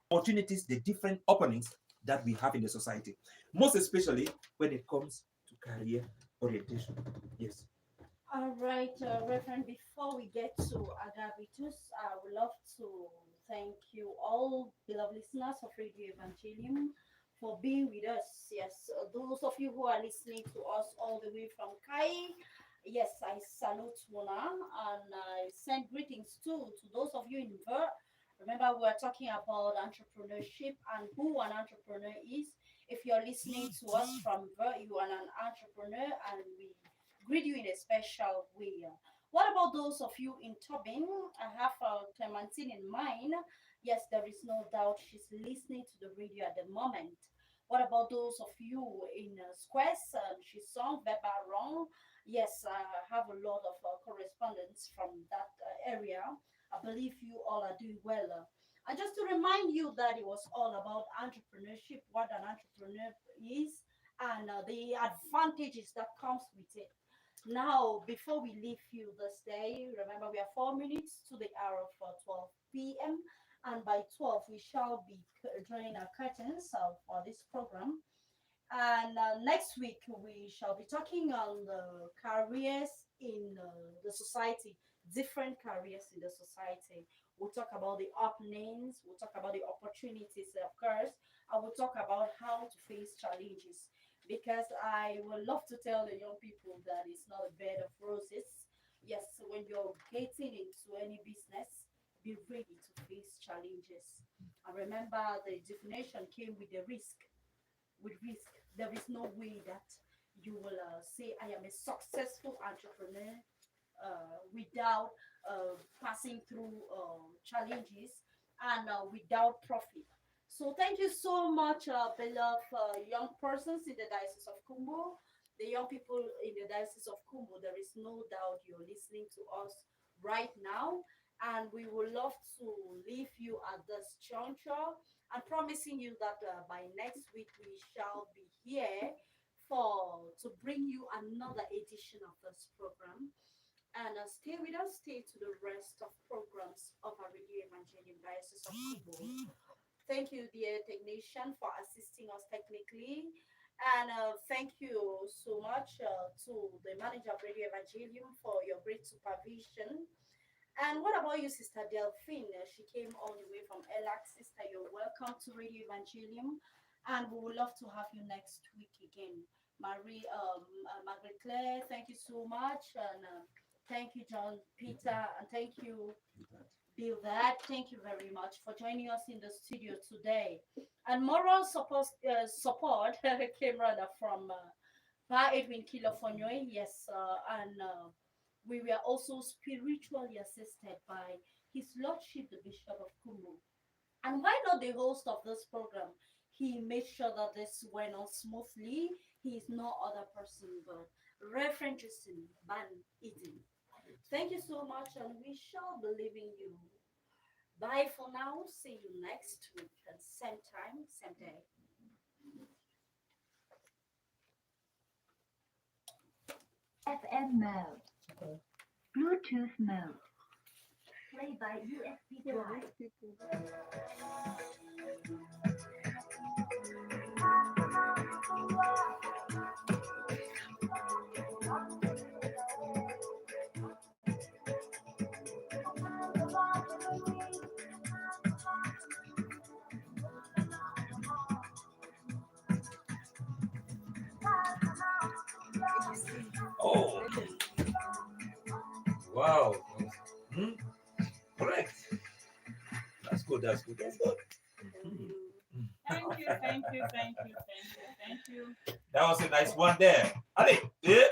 [SPEAKER 2] opportunities, the different openings that we have in the society, most especially when it comes career orientation. Yes.
[SPEAKER 1] All right, Reverend, before we get to Agavitus, I would love to thank you all, beloved listeners of Radio Evangelium, for being with us. Yes, those of you who are listening to us all the way from Kai, yes, I salute Mona and I send greetings too to those of you in Ver. Remember, we're talking about entrepreneurship and who an entrepreneur is. If you're listening to us from Ver, you are an entrepreneur, and we greet you in a special way. What about those of you in Tobin? I have Clementine in mind. Yes, there is no doubt she's listening to the radio at the moment. What about those of you in Squares? She's sung Beba Wrong. Yes, I have a lot of correspondence from that area. I believe you all are doing well. And just to remind you that it was all about entrepreneurship, what an entrepreneur is, and the advantages that comes with it. Now, before we leave you this day, remember we are 4 minutes to the hour of 12 p.m. And by 12, we shall be drawing our curtains for this program. And next week, we shall be talking on the careers in the society, different careers in the society. We'll talk about the openings, we'll talk about the opportunities, of course, and we'll talk about how to face challenges. Because I would love to tell the young people that it's not a bed of roses. Yes, when you're getting into any business, be ready to face challenges. And remember, the definition came with the risk. With risk, there is no way that you will say, I am a successful entrepreneur without passing through challenges and without profit. So thank you so much, beloved young persons in the Diocese of Kumbo, the young people in the Diocese of Kumbo. There is no doubt you're listening to us right now, and we would love to leave you at this juncture and promising you that by next week we shall be here for to bring you another edition of this program. And stay with us, stay to the rest of programs of our Radio Evangelium Diocese of Kumbo. Thank you, dear technician, for assisting us technically. And thank you so much to the manager of Radio Evangelium for your great supervision. And what about you, Sister Delphine? She came all the way from Elac. Sister, you're welcome to Radio Evangelium. And we would love to have you next week again. Margaret Claire, thank you so much. And thank you, John Peter. And thank you, Bill That. Thank you very much for joining us in the studio today. And moral support came rather from Pa Edwin Kilofonyoy. Yes, and we were also spiritually assisted by His Lordship, the Bishop of Kumbu. And why not the host of this program? He made sure that this went on smoothly. He is no other person but Reverend Justin Van Eden. Thank you so much, and we shall be leaving you. Bye for now. See you next week at same time, same day.
[SPEAKER 10] FM mode, Bluetooth mode, play by USB drive.
[SPEAKER 2] Oh, wow. Hmm? Correct. That's good. That's good. That's good.
[SPEAKER 6] Thank you, thank you, thank you, thank you, thank you.
[SPEAKER 2] That was a nice one there. Allez, yeah.